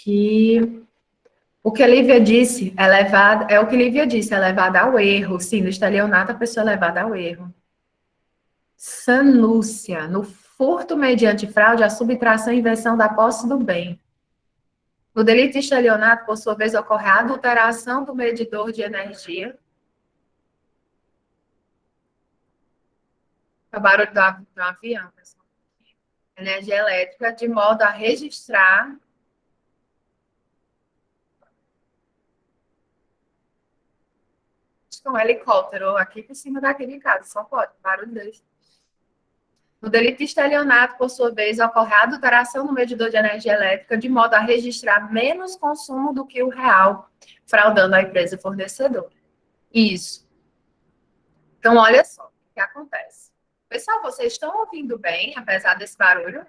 que o que a Lívia disse é levado, é o que Lívia disse, é levada ao erro. Sim, no estelionato a pessoa é levada ao erro. Sanúcia, no furto mediante fraude, a subtração e inversão da posse do bem. No delito de estelionato, por sua vez, ocorre a adulteração do medidor de energia. É o barulho do avião, pessoal. Energia elétrica, de modo a registrar um helicóptero aqui por cima daquele casa, só pode, barulho desse. No delito de estelionato, por sua vez, ocorre a adulteração no medidor de energia elétrica de modo a registrar menos consumo do que o real, fraudando a empresa fornecedora. Isso. Então, olha só o que acontece. Pessoal, vocês estão ouvindo bem, apesar desse barulho?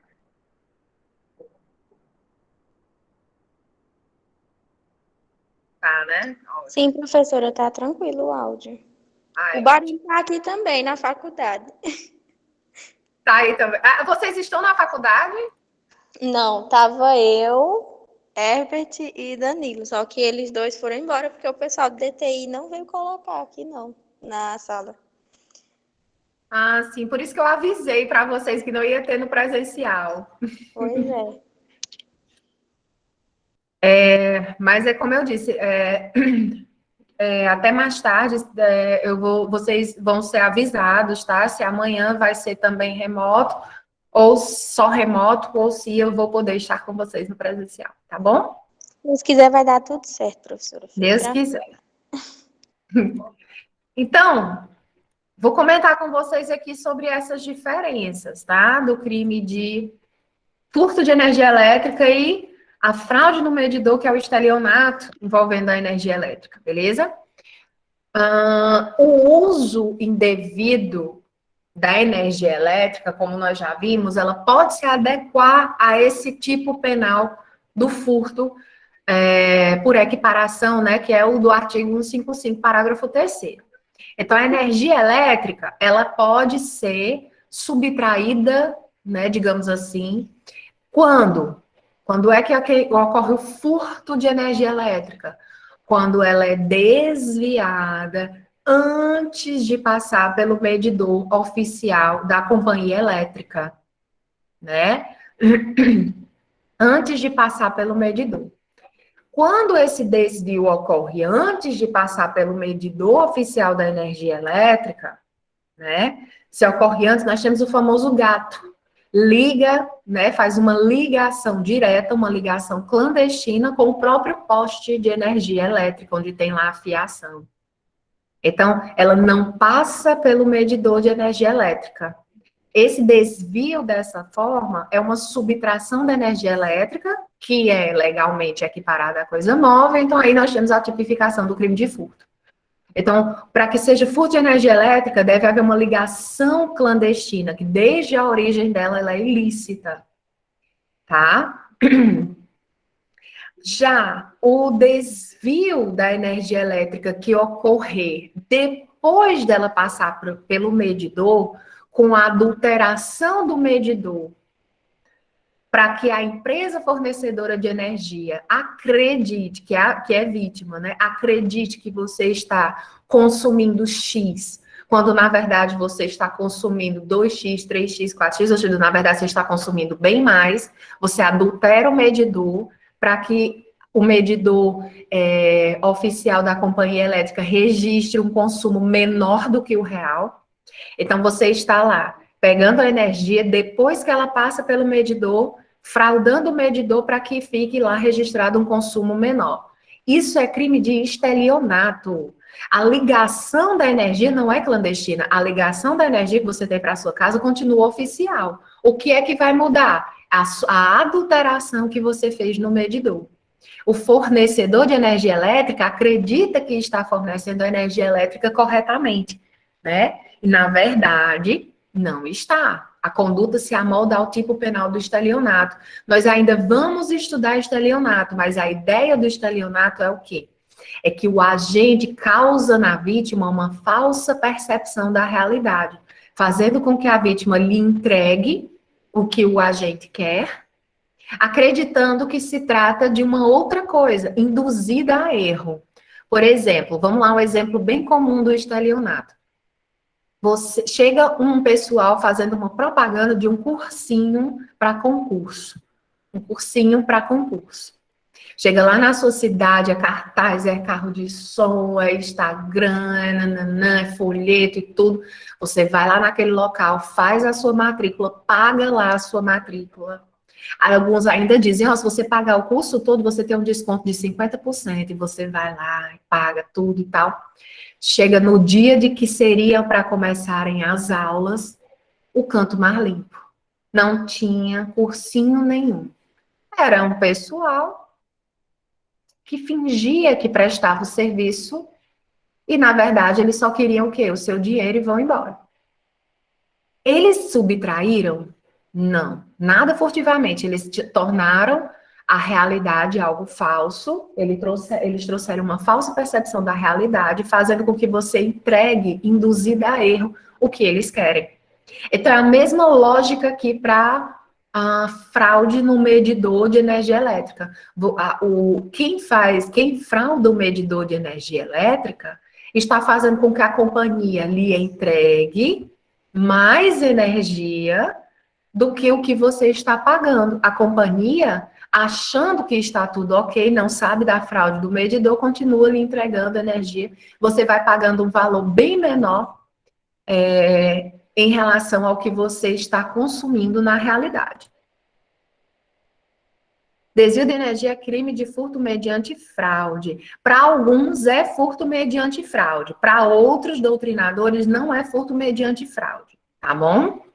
Tá, né? Ótimo. Sim, professora, tá tranquilo o áudio. O barulho tá aqui também, na faculdade. Tá aí também. Ah, vocês estão na faculdade? Não, tava eu, Herbert e Danilo, só que eles dois foram embora porque o pessoal do DTI não veio colocar aqui, não, na sala. Ah, sim, por isso que eu avisei para vocês que não ia ter no presencial. Pois é. Mas é como eu disse, até mais tarde vocês vão ser avisados, tá? Se amanhã vai ser também remoto, ou só remoto, ou se eu vou poder estar com vocês no presencial, tá bom? Se Deus quiser, vai dar tudo certo, professora. Deus quiser. Então, vou comentar com vocês aqui sobre essas diferenças, tá? Do crime de furto de energia elétrica e a fraude no medidor, que é o estelionato, envolvendo a energia elétrica, beleza? O uso indevido da energia elétrica, como nós já vimos, ela pode se adequar a esse tipo penal do furto por equiparação, né, que é o do artigo 155, parágrafo 3º. Então, a energia elétrica, ela pode ser subtraída, né, digamos assim, quando? Quando é que ocorre o furto de energia elétrica? Quando ela é desviada antes de passar pelo medidor oficial da companhia elétrica, né? Antes de passar pelo medidor. Quando esse desvio ocorre antes de passar pelo medidor oficial da energia elétrica, né? Se ocorre antes, nós temos o famoso gato. Liga, né? Faz uma ligação direta, uma ligação clandestina com o próprio poste de energia elétrica, onde tem lá a fiação. Então, ela não passa pelo medidor de energia elétrica. Esse desvio dessa forma é uma subtração da energia elétrica, que é legalmente equiparada a coisa nova, então aí nós temos a tipificação do crime de furto. Então, para que seja furto de energia elétrica, deve haver uma ligação clandestina, que desde a origem dela ela é ilícita, tá? Já o desvio da energia elétrica que ocorrer depois dela passar pelo medidor, com a adulteração do medidor, para que a empresa fornecedora de energia acredite, que é vítima, né? Acredite que você está consumindo X, quando na verdade você está consumindo 2x, 3x, 4x, ou seja, na verdade você está consumindo bem mais, você adultera o medidor para que o medidor oficial da companhia elétrica registre um consumo menor do que o real. Então, você está lá, pegando a energia, depois que ela passa pelo medidor, fraudando o medidor para que fique lá registrado um consumo menor. Isso é crime de estelionato. A ligação da energia não é clandestina. A ligação da energia que você tem para a sua casa continua oficial. O que é que vai mudar? A adulteração que você fez no medidor. O fornecedor de energia elétrica acredita que está fornecendo a energia elétrica corretamente, né? E, na verdade, não está. A conduta se amolda ao tipo penal do estelionato. Nós ainda vamos estudar estelionato, mas a ideia do estelionato é o quê? É que o agente causa na vítima uma falsa percepção da realidade, fazendo com que a vítima lhe entregue o que o agente quer, acreditando que se trata de uma outra coisa, induzida a erro. Por exemplo, vamos lá, um exemplo bem comum do estelionato. Você chega um pessoal fazendo uma propaganda de um cursinho para concurso. Um cursinho para concurso. Chega lá na sua cidade, é cartaz, é carro de som, é Instagram, nananã, é folheto e tudo. Você vai lá naquele local, faz a sua matrícula, paga lá a sua matrícula. Aí alguns ainda dizem, se você pagar o curso todo, você tem um desconto de 50%, e você vai lá e paga tudo e tal. Chega no dia de que seriam para começarem as aulas, o canto mais limpo. Não tinha cursinho nenhum. Era um pessoal que fingia que prestava o serviço e, na verdade, eles só queriam o quê? O seu dinheiro e vão embora. Eles subtraíram? Não, nada furtivamente. Eles tornaram a realidade algo falso, eles trouxeram uma falsa percepção da realidade, fazendo com que você entregue, induzida a erro, o que eles querem. Então, é a mesma lógica aqui para a fraude no medidor de energia elétrica. Quem frauda o medidor de energia elétrica está fazendo com que a companhia lhe entregue mais energia do que o que você está pagando. A companhia, achando que está tudo ok, não sabe da fraude do medidor, continua lhe entregando energia. Você vai pagando um valor bem menor em relação ao que você está consumindo na realidade. Desvio de energia é crime de furto mediante fraude. Para alguns é furto mediante fraude. Para outros doutrinadores não é furto mediante fraude. Tá bom?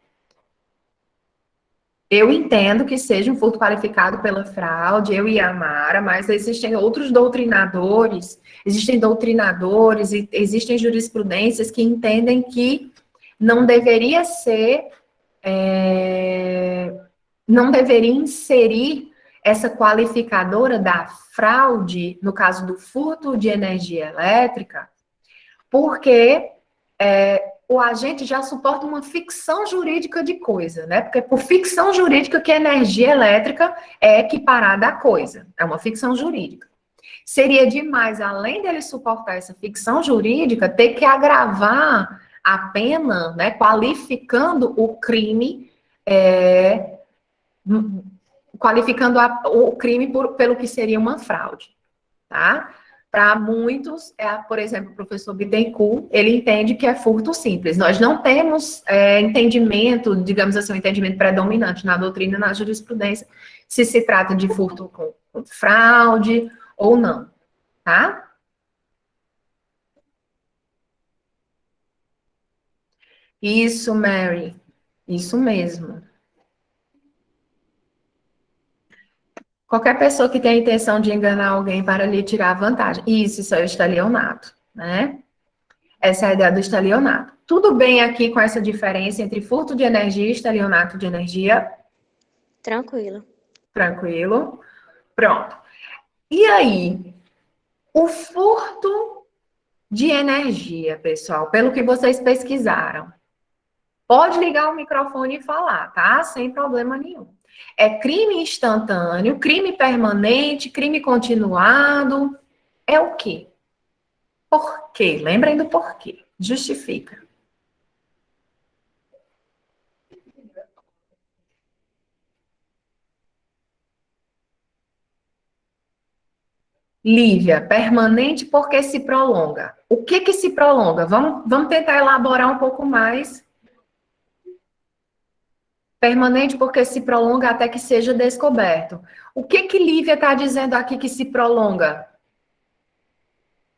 Eu entendo que seja um furto qualificado pela fraude, eu e a Mara, mas existem outros doutrinadores, e existem jurisprudências que entendem que não deveria ser, não deveria inserir essa qualificadora da fraude, no caso do furto de energia elétrica, porque o agente já suporta uma ficção jurídica de coisa, né? Porque por ficção jurídica que a energia elétrica é equiparada à coisa, é uma ficção jurídica. Seria demais, além dele suportar essa ficção jurídica, ter que agravar a pena, né, qualificando o crime, o crime pelo que seria uma fraude, tá? Para muitos, por exemplo, o professor Bittencourt, ele entende que é furto simples. Nós não temos entendimento, digamos assim, um entendimento predominante na doutrina, na jurisprudência, se trata de furto com fraude ou não, tá? Isso, Mary. Isso mesmo. Qualquer pessoa que tenha a intenção de enganar alguém para lhe tirar vantagem. Isso é o estelionato, né? Essa é a ideia do estelionato. Tudo bem aqui com essa diferença entre furto de energia e estelionato de energia? Tranquilo. Tranquilo. Pronto. E aí, o furto de energia, pessoal, pelo que vocês pesquisaram, pode ligar o microfone e falar, tá? Sem problema nenhum. É crime instantâneo, crime permanente, crime continuado. É o quê? Por quê? Lembrem do porquê. Justifica. Lívia, permanente porque se prolonga. O que se prolonga? Vamos tentar elaborar um pouco mais. Permanente porque se prolonga até que seja descoberto. O que Lívia está dizendo aqui que se prolonga?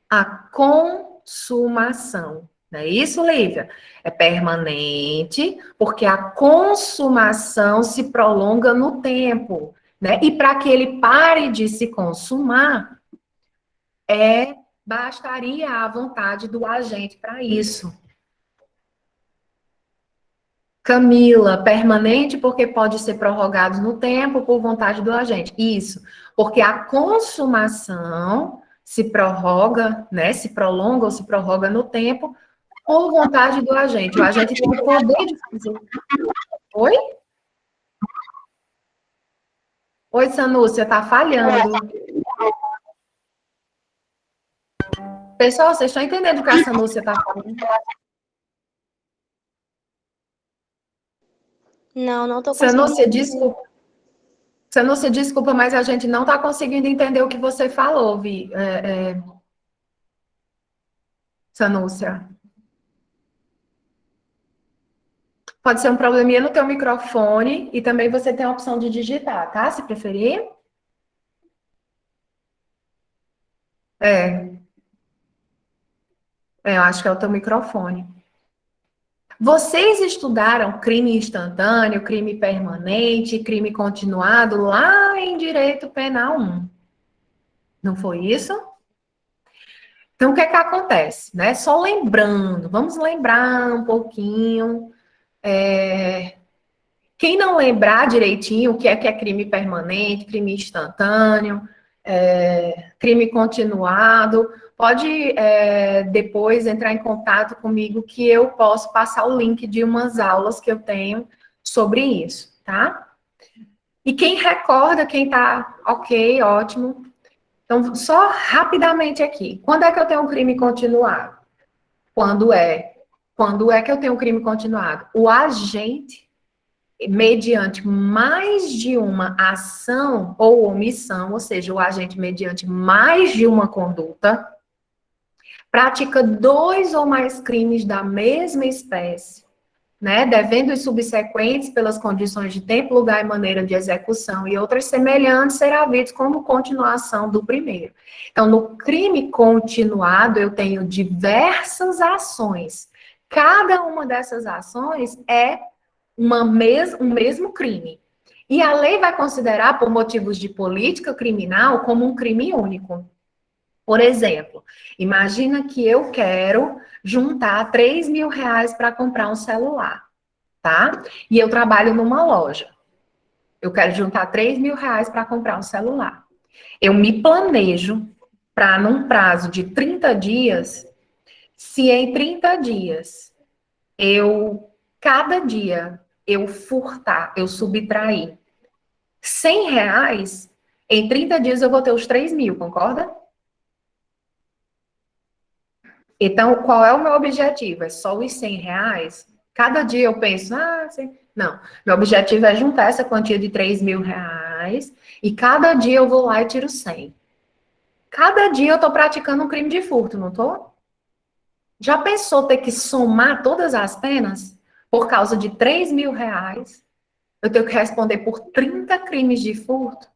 A consumação. Não é isso, Lívia? É permanente porque a consumação se prolonga no tempo, né? E para que ele pare de se consumar, bastaria a vontade do agente para isso. Camila, permanente porque pode ser prorrogado no tempo por vontade do agente. Isso, porque a consumação se prorroga, né? Se prolonga ou se prorroga no tempo por vontade do agente. O agente tem o poder de fazer. Oi? Oi, Sanúcia, tá falhando. Pessoal, vocês estão entendendo o que a Sanúcia tá falando? Não tô Sanúcia, conseguindo. desculpa. Sanúcia, desculpa, mas a gente não tá conseguindo entender o que você falou, Sanúcia. Pode ser um probleminha no teu microfone e também você tem a opção de digitar, tá? Se preferir. É, eu acho que é o teu microfone. Vocês estudaram crime instantâneo, crime permanente, crime continuado lá em Direito Penal 1. Não foi isso? Então, o que é que acontece? Né? Só lembrando, vamos lembrar um pouquinho. Quem não lembrar direitinho o que é crime permanente, crime instantâneo, crime continuado, pode depois entrar em contato comigo que eu posso passar o link de umas aulas que eu tenho sobre isso, tá? E quem recorda, quem tá ok, ótimo. Então, só rapidamente aqui. Quando é que eu tenho um crime continuado? Quando é? Quando é que eu tenho um crime continuado? O agente, mediante mais de uma ação ou omissão, ou seja, o agente mediante mais de uma conduta, pratica 2 ou mais crimes da mesma espécie, né, devendo os subsequentes pelas condições de tempo, lugar e maneira de execução e outras semelhantes ser havidos como continuação do primeiro. Então, no crime continuado, eu tenho diversas ações. Cada uma dessas ações é um mesmo crime. E a lei vai considerar, por motivos de política criminal, como um crime único. Por exemplo, imagina que eu quero juntar 3 mil reais para comprar um celular, tá? E eu trabalho numa loja. Eu quero juntar 3 mil reais para comprar um celular. Eu me planejo para, num prazo de 30 dias, se em 30 dias cada dia, eu furtar, eu subtrair 100 reais, em 30 dias eu vou ter os 3 mil, concorda? Então, qual é o meu objetivo? É só os 100 reais? Cada dia eu penso, sim. Não, meu objetivo é juntar essa quantia de 3 mil reais e cada dia eu vou lá e tiro 100. Cada dia eu tô praticando um crime de furto, não tô? Já pensou ter que somar todas as penas por causa de 3 mil reais? Eu tenho que responder por 30 crimes de furto?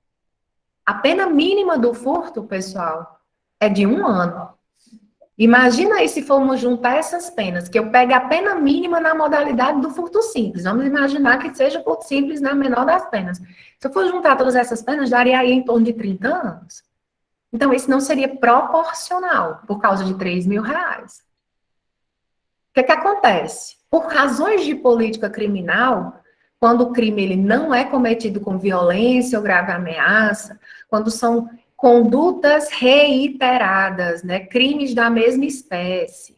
A pena mínima do furto, pessoal, é de 1 ano. Imagina aí se formos juntar essas penas, que eu pegue a pena mínima na modalidade do furto simples. Vamos imaginar que seja furto simples na menor das penas. Se eu for juntar todas essas penas, daria aí em torno de 30 anos. Então, isso não seria proporcional, por causa de 3 mil reais. O que é que acontece? Por razões de política criminal, quando o crime ele não é cometido com violência ou grave ameaça, quando são condutas reiteradas, né, crimes da mesma espécie,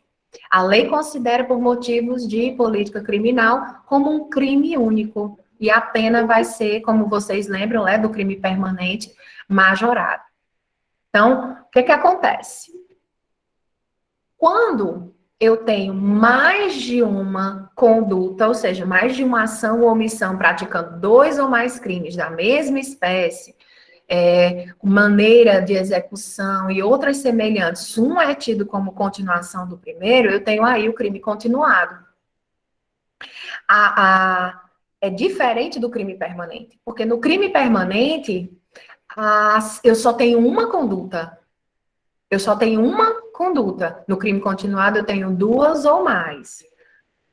a lei considera por motivos de política criminal como um crime único. E a pena vai ser, como vocês lembram, do crime permanente majorado. Então, o que é que acontece? Quando eu tenho mais de uma conduta, ou seja, mais de uma ação ou omissão praticando 2 ou mais crimes da mesma espécie, maneira de execução e outras semelhantes, um é tido como continuação do primeiro, eu tenho aí o crime continuado. É diferente do crime permanente, porque no crime permanente, eu só tenho uma conduta. Eu só tenho uma conduta. No crime continuado, eu tenho 2 ou mais.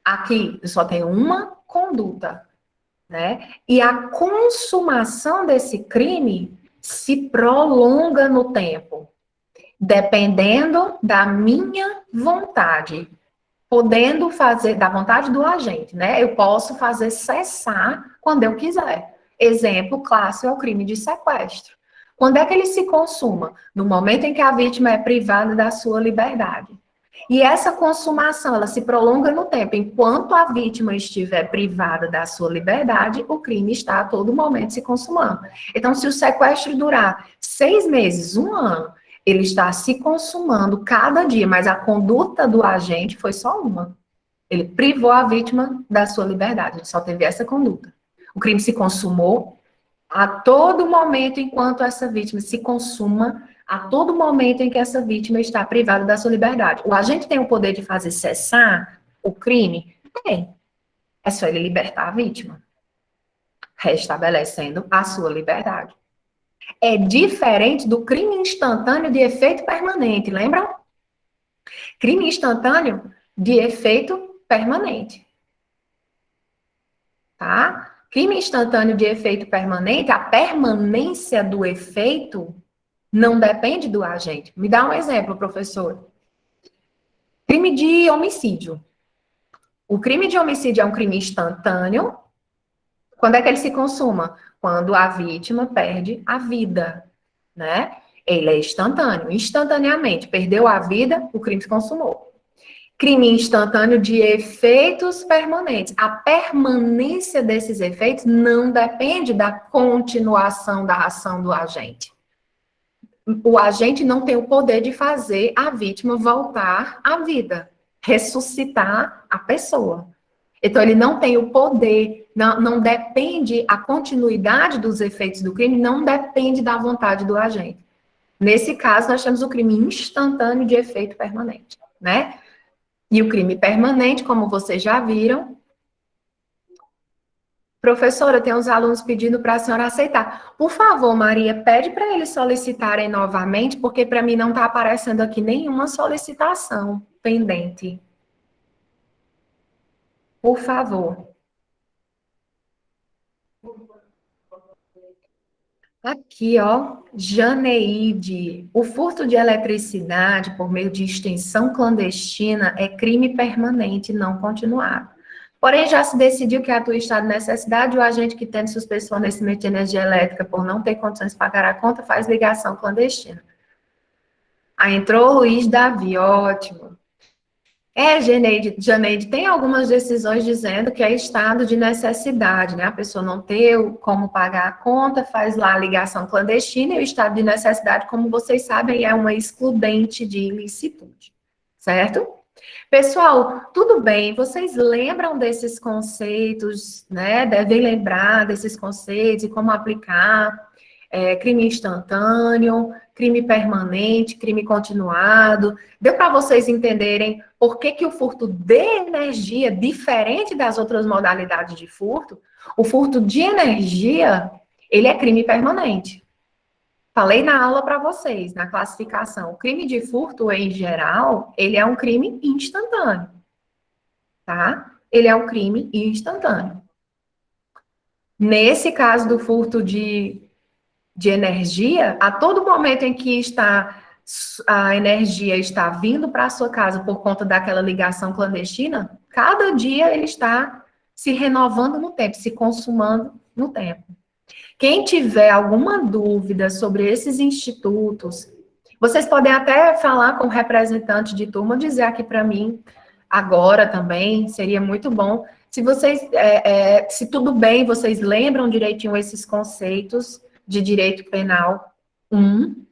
Aqui, eu só tenho uma conduta, né? E a consumação desse crime se prolonga no tempo, dependendo da minha vontade. Podendo fazer, da vontade do agente, né? Eu posso fazer cessar quando eu quiser. Exemplo clássico é o crime de sequestro. Quando é que ele se consuma? No momento em que a vítima é privada da sua liberdade. E essa consumação, ela se prolonga no tempo. Enquanto a vítima estiver privada da sua liberdade, o crime está a todo momento se consumando. Então, se o sequestro durar 6 meses, 1 ano, ele está se consumando cada dia, mas a conduta do agente foi só uma. Ele privou a vítima da sua liberdade, ele só teve essa conduta. O crime se consumou a todo momento enquanto essa vítima se consuma, a todo momento em que essa vítima está privada da sua liberdade. O agente tem o poder de fazer cessar o crime? Tem. É só ele libertar a vítima, restabelecendo a sua liberdade. É diferente do crime instantâneo de efeito permanente, lembram? Crime instantâneo de efeito permanente. Tá? Crime instantâneo de efeito permanente, a permanência do efeito não depende do agente. Me dá um exemplo, professor. Crime de homicídio. O crime de homicídio é um crime instantâneo. Quando é que ele se consuma? Quando a vítima perde a vida, né? Ele é instantâneo. Instantaneamente, perdeu a vida, o crime se consumou. Crime instantâneo de efeitos permanentes. A permanência desses efeitos não depende da continuação da ação do agente. O agente não tem o poder de fazer a vítima voltar à vida, ressuscitar a pessoa. Então, ele não tem o poder, não depende, a continuidade dos efeitos do crime não depende da vontade do agente. Nesse caso, nós temos o crime instantâneo de efeito permanente, né? E o crime permanente, como vocês já viram. Professora, tem uns alunos pedindo para a senhora aceitar. Por favor, Maria, pede para eles solicitarem novamente, porque para mim não está aparecendo aqui nenhuma solicitação pendente. Por favor. Aqui, ó, Janeide. O furto de eletricidade por meio de extensão clandestina é crime permanente não continuado. Porém, já se decidiu que atua em estado de necessidade, o agente que tem suspeito fornecimento de energia elétrica por não ter condições de pagar a conta faz ligação clandestina. Aí entrou o Luiz Davi, ótimo. Janeide, tem algumas decisões dizendo que é estado de necessidade, né? A pessoa não ter como pagar a conta, faz lá a ligação clandestina, e o estado de necessidade, como vocês sabem, é uma excludente de ilicitude, certo? Pessoal, tudo bem, vocês lembram desses conceitos, né? Devem lembrar desses conceitos e como aplicar crime instantâneo, crime permanente, crime continuado. Deu para vocês entenderem por que o furto de energia, diferente das outras modalidades de furto, o furto de energia, ele é crime permanente. Falei na aula para vocês, na classificação. O crime de furto, em geral, ele é um crime instantâneo, tá? Ele é um crime instantâneo. Nesse caso do furto de energia, a todo momento em que a energia está vindo para a sua casa por conta daquela ligação clandestina, cada dia ele está se renovando no tempo, se consumando no tempo. Quem tiver alguma dúvida sobre esses institutos, vocês podem até falar com o representante de turma, dizer aqui para mim agora também, seria muito bom. Se vocês, se tudo bem, vocês lembram direitinho esses conceitos de direito penal 1.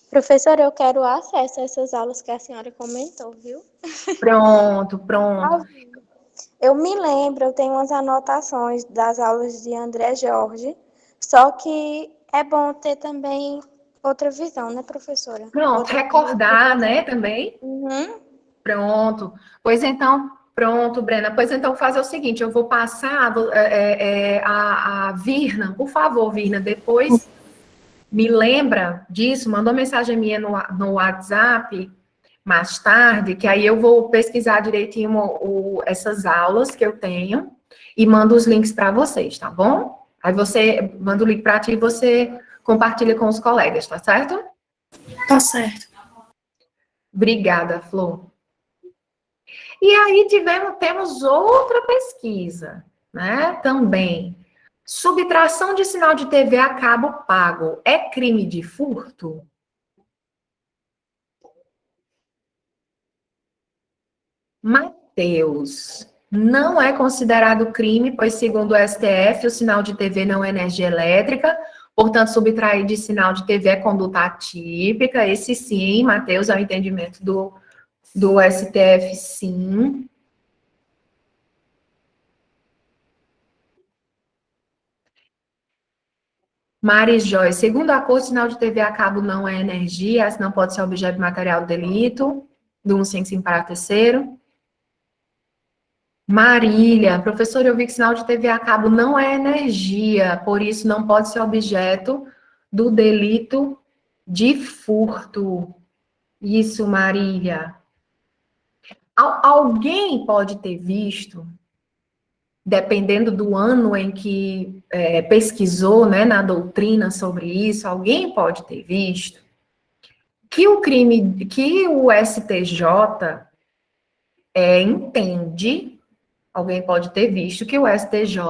Professora, eu quero acesso a essas aulas que a senhora comentou, viu? Pronto. Eu me lembro, eu tenho umas anotações das aulas de André Jorge, só que é bom ter também outra visão, né, professora? Pronto, recordar, né, também? Uhum. Pronto. Pois então, pronto, Brena. Pois então, fazer o seguinte, eu vou passar a Virna, por favor, Virna, depois me lembra disso, mandou mensagem minha no WhatsApp mais tarde, que aí eu vou pesquisar direitinho essas aulas que eu tenho e mando os links para vocês, tá bom? Aí você manda o link para ti e você compartilha com os colegas, tá certo? Tá certo. Obrigada, Flor. E aí temos outra pesquisa, né? Também. Subtração de sinal de TV a cabo pago é crime de furto? Mateus, não é considerado crime, pois, segundo o STF, o sinal de TV não é energia elétrica, portanto, subtrair de sinal de TV é conduta atípica. Esse sim, Mateus, é o entendimento do STF, sim. Mari Joy, segundo a Corte, sinal de TV a cabo não é energia, não pode ser objeto material do delito, do 155 parágrafo terceiro. Marília, professor, eu vi que sinal de TV a cabo não é energia, por isso não pode ser objeto do delito de furto. Isso, Marília. Alguém pode ter visto, dependendo do ano em que pesquisou, né, na doutrina sobre isso, alguém pode ter visto que o crime, que o STJ entende, alguém pode ter visto que o STJ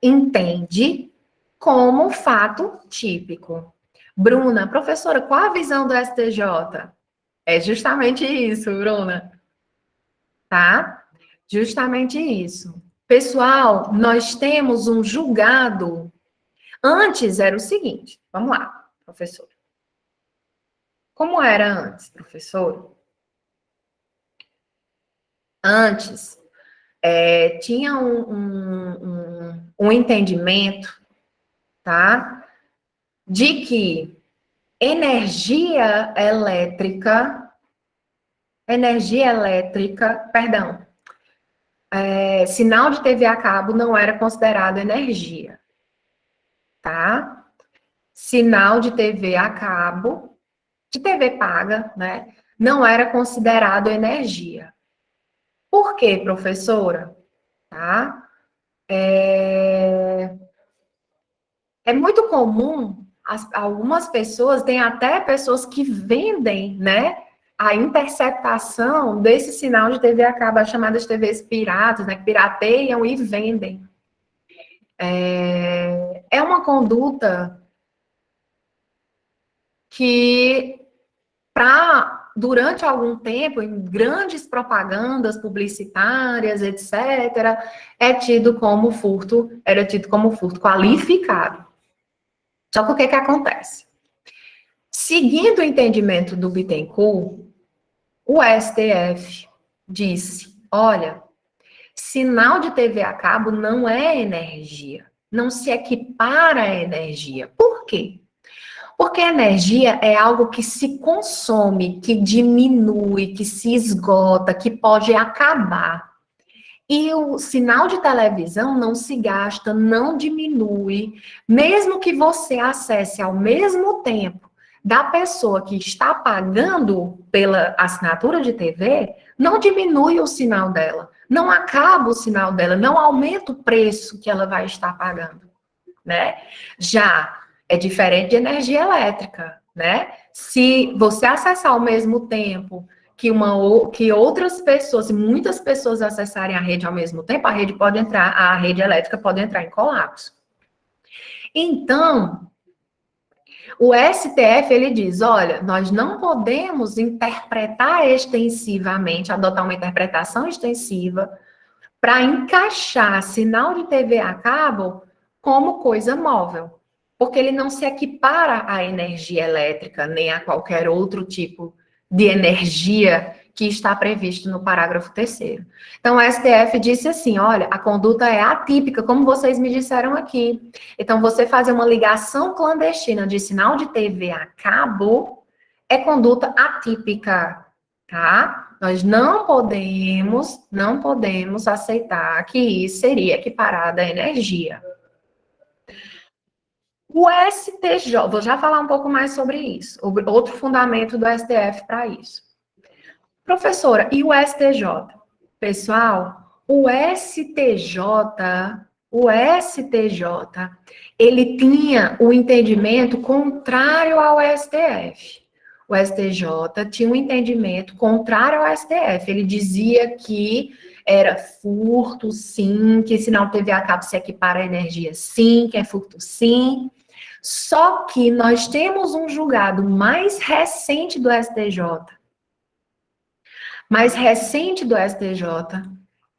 entende como fato típico. Bruna, professora, qual a visão do STJ? É justamente isso, Bruna. Tá? Justamente isso. Pessoal, nós temos um julgado. Antes era o seguinte, vamos lá, professor. Como era antes, professor? Antes, tinha um entendimento, tá? De que perdão, sinal de TV a cabo não era considerado energia, tá? Sinal de TV a cabo, de TV paga, né? Não era considerado energia. Por quê, professora? Tá? É muito comum, algumas pessoas, tem até pessoas que vendem, né? A interceptação desse sinal de TV a cabo, as chamadas TVs piratas, né? Que pirateiam e vendem. É uma conduta que, durante algum tempo, em grandes propagandas publicitárias, etc., era tido como furto qualificado. Só que o que acontece? Seguindo o entendimento do Bittencourt, o STF disse, olha, sinal de TV a cabo não é energia, não se equipara à energia. Por quê? Porque a energia é algo que se consome, que diminui, que se esgota, que pode acabar. E o sinal de televisão não se gasta, não diminui. Mesmo que você acesse ao mesmo tempo da pessoa que está pagando pela assinatura de TV, não diminui o sinal dela, não acaba o sinal dela, não aumenta o preço que ela vai estar pagando, né? Já é diferente de energia elétrica, né? Se você acessar ao mesmo tempo que outras pessoas, se muitas pessoas acessarem a rede ao mesmo tempo, a rede elétrica pode entrar em colapso. Então, o STF, ele diz, olha, nós não podemos interpretar extensivamente, adotar uma interpretação extensiva para encaixar sinal de TV a cabo como coisa móvel, porque ele não se equipara à energia elétrica, nem a qualquer outro tipo de energia que está previsto no parágrafo 3º. Então, o STF disse assim, olha, a conduta é atípica, como vocês me disseram aqui. Então, você fazer uma ligação clandestina de sinal de TV a cabo é conduta atípica, tá? Nós não podemos aceitar que isso seria equiparado à energia. O STJ, vou já falar um pouco mais sobre isso, outro fundamento do STF para isso. Professora, e o STJ? Pessoal, o STJ, ele tinha o entendimento contrário ao STF. O STJ tinha um entendimento contrário ao STF. Ele dizia que era furto, sim, que sinal de TV a cabo se equipara à energia, sim, que é furto, sim. Só que nós temos um julgado mais recente do STJ, mais recente do STJ,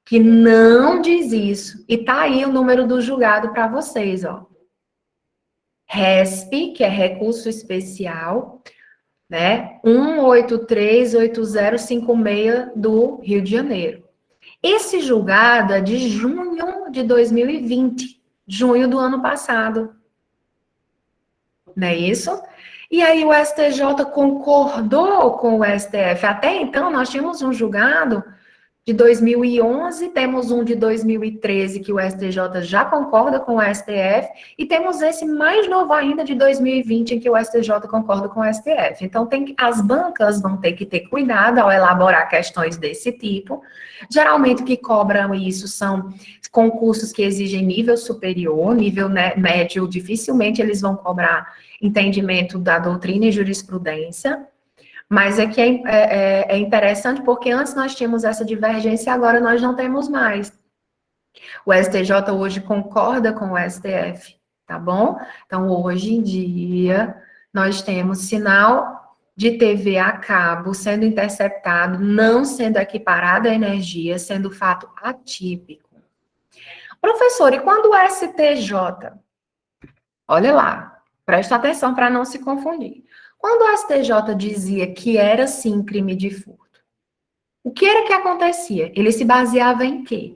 que não diz isso. E tá aí o número do julgado para vocês, ó. RESP, que é recurso especial, né? 1838056 do Rio de Janeiro. Esse julgado é de junho de 2020, junho do ano passado. Não é isso? E aí o STJ concordou com o STF. Até então, nós tínhamos um julgado de 2011, temos um de 2013 que o STJ já concorda com o STF, e temos esse mais novo ainda de 2020 em que o STJ concorda com o STF. Então, as bancas vão ter que ter cuidado ao elaborar questões desse tipo. Geralmente, o que cobram isso são concursos que exigem nível superior, nível médio, dificilmente eles vão cobrar entendimento da doutrina e jurisprudência. Mas é interessante porque antes nós tínhamos essa divergência e agora nós não temos mais. O STJ hoje concorda com o STF, tá bom? Então, hoje em dia, nós temos sinal de TV a cabo sendo interceptado, não sendo equiparado à energia, sendo fato atípico. Professor, e quando o STJ... Olha lá, presta atenção para não se confundir. Quando o STJ dizia que era, sim, crime de furto, o que era que acontecia? Ele se baseava em quê?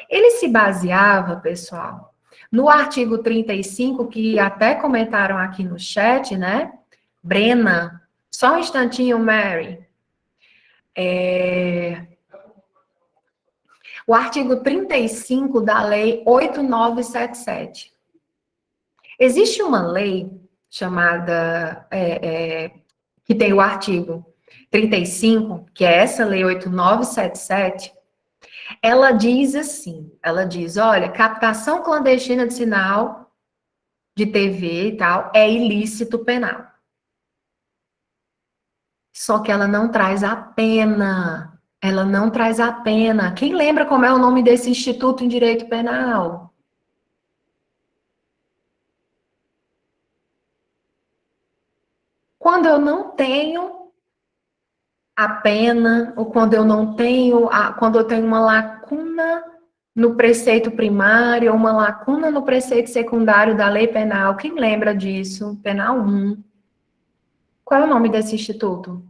Ele se baseava, pessoal, no artigo 35, que até comentaram aqui no chat, né? Brena, só um instantinho, Mary. O artigo 35 da Lei 8977. Existe uma lei chamada, que tem o artigo 35, que é essa lei 8977, ela diz assim, olha, captação clandestina de sinal de TV e tal é ilícito penal. Só que ela não traz a pena, Quem lembra como é o nome desse instituto em direito penal? Quando eu não tenho a pena, ou quando eu não tenho, quando eu tenho uma lacuna no preceito primário, ou uma lacuna no preceito secundário da lei penal, quem lembra disso? Penal 1. Qual é o nome desse instituto?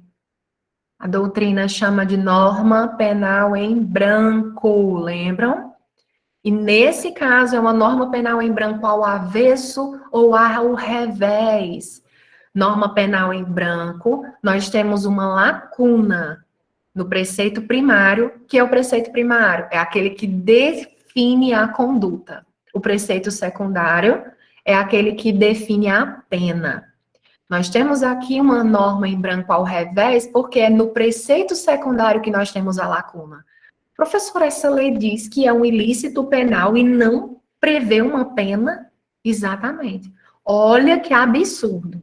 A doutrina chama de norma penal em branco, lembram? E nesse caso é uma norma penal em branco ao avesso ou ao revés. Norma penal em branco, nós temos uma lacuna no preceito primário, que é o preceito primário, é aquele que define a conduta. O preceito secundário é aquele que define a pena. Nós temos aqui uma norma em branco ao revés, porque é no preceito secundário que nós temos a lacuna. Professor, essa lei diz que é um ilícito penal e não prevê uma pena? Exatamente. Olha que absurdo.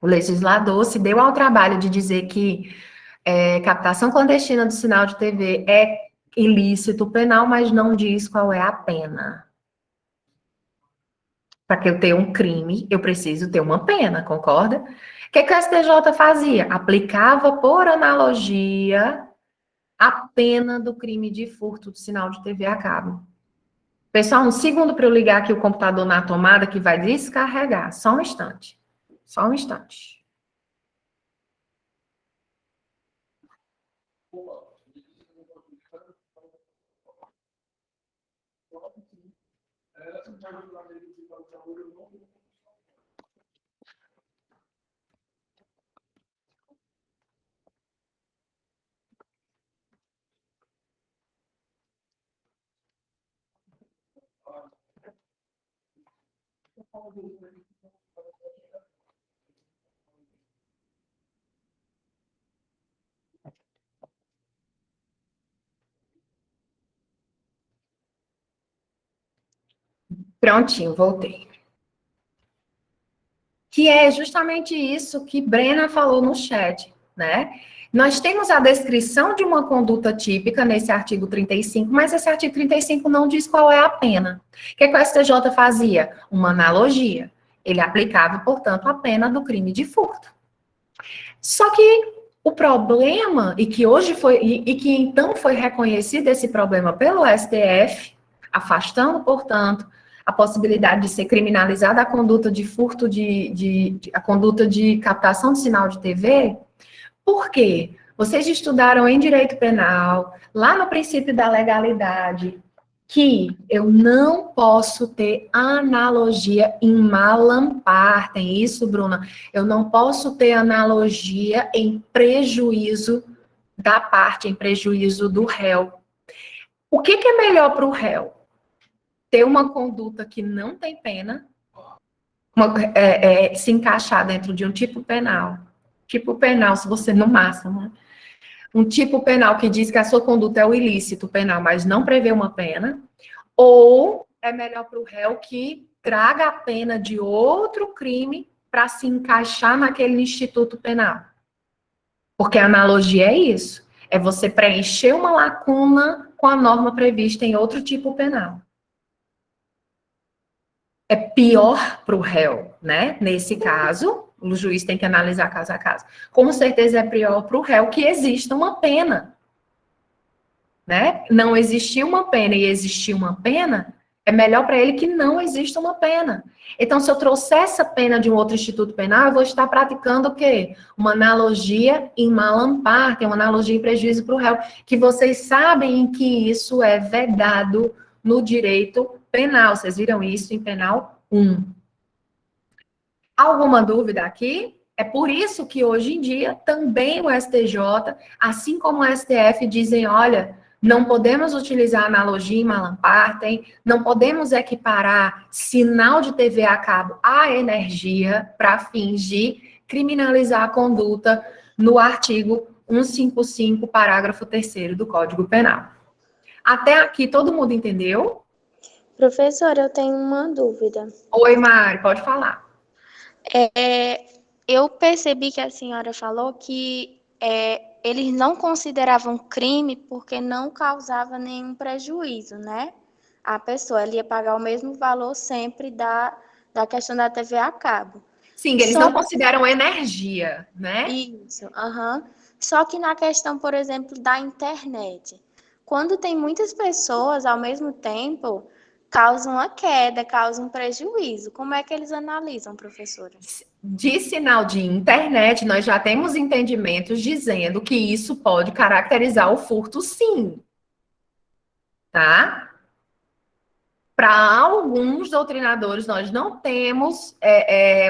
O legislador se deu ao trabalho de dizer que captação clandestina do sinal de TV é ilícito penal, mas não diz qual é a pena. Para que eu tenha um crime, eu preciso ter uma pena, concorda? O que o STJ fazia? Aplicava por analogia a pena do crime de furto do sinal de TV a cabo. Pessoal, um segundo para eu ligar aqui o computador na tomada que vai descarregar. Só um instante. Só um instante. Prontinho, voltei. Que é justamente isso que Brena falou no chat, né? Nós temos a descrição de uma conduta típica nesse artigo 35, mas esse artigo 35 não diz qual é a pena. O que o STJ fazia? Uma analogia. Ele aplicava, portanto, a pena do crime de furto. Só que O problema, e que hoje foi, e que então foi reconhecido esse problema pelo STF, afastando, portanto, a possibilidade de ser criminalizada a conduta de furto a conduta de captação de sinal de TV. Por quê? Vocês estudaram em direito penal, lá no princípio da legalidade, que eu não posso ter analogia em malampar. Tem isso, Bruna? Eu não posso ter analogia em prejuízo da parte, em prejuízo do réu. O que é melhor para o réu? Ter uma conduta que não tem pena, se encaixar dentro de um tipo penal. Tipo penal, se você não massa, né? Um tipo penal que diz que a sua conduta é o ilícito penal, mas não prevê uma pena, ou é melhor para o réu que traga a pena de outro crime para se encaixar naquele instituto penal. Porque a analogia é isso, é você preencher uma lacuna com a norma prevista em outro tipo penal. É pior para o réu, né? Nesse caso, o juiz tem que analisar caso a caso. Com certeza é pior para o réu que exista uma pena. Né? Não existir uma pena e existir uma pena, é melhor para ele que não exista uma pena. Então, se eu trouxer essa pena de um outro instituto penal, eu vou estar praticando o quê? Uma analogia em malampar, que é uma analogia em prejuízo para o réu, que vocês sabem que isso é vedado no direito penal. Vocês viram isso em penal 1. Alguma dúvida aqui? É por isso que hoje em dia também o STJ, assim como o STF, dizem, olha, não podemos utilizar analogia em Mallam-Partem, não podemos equiparar sinal de TV a cabo à energia para fins de criminalizar a conduta no artigo 155, parágrafo 3º do Código Penal. Até aqui todo mundo entendeu? Professora, eu tenho uma dúvida. Oi, Mari, pode falar. Eu percebi que a senhora falou que eles não consideravam crime porque não causava nenhum prejuízo, né? A pessoa ela ia pagar o mesmo valor sempre da questão da TV a cabo. Sim, eles Só não consideram energia, né? isso, aham. Só que na questão, por exemplo, da internet, quando tem muitas pessoas ao mesmo tempo, causa uma queda, causa um prejuízo. Como é que eles analisam, professora? De sinal de internet, nós já temos entendimentos dizendo que isso pode caracterizar o furto, sim. Tá? Para alguns doutrinadores, nós não temos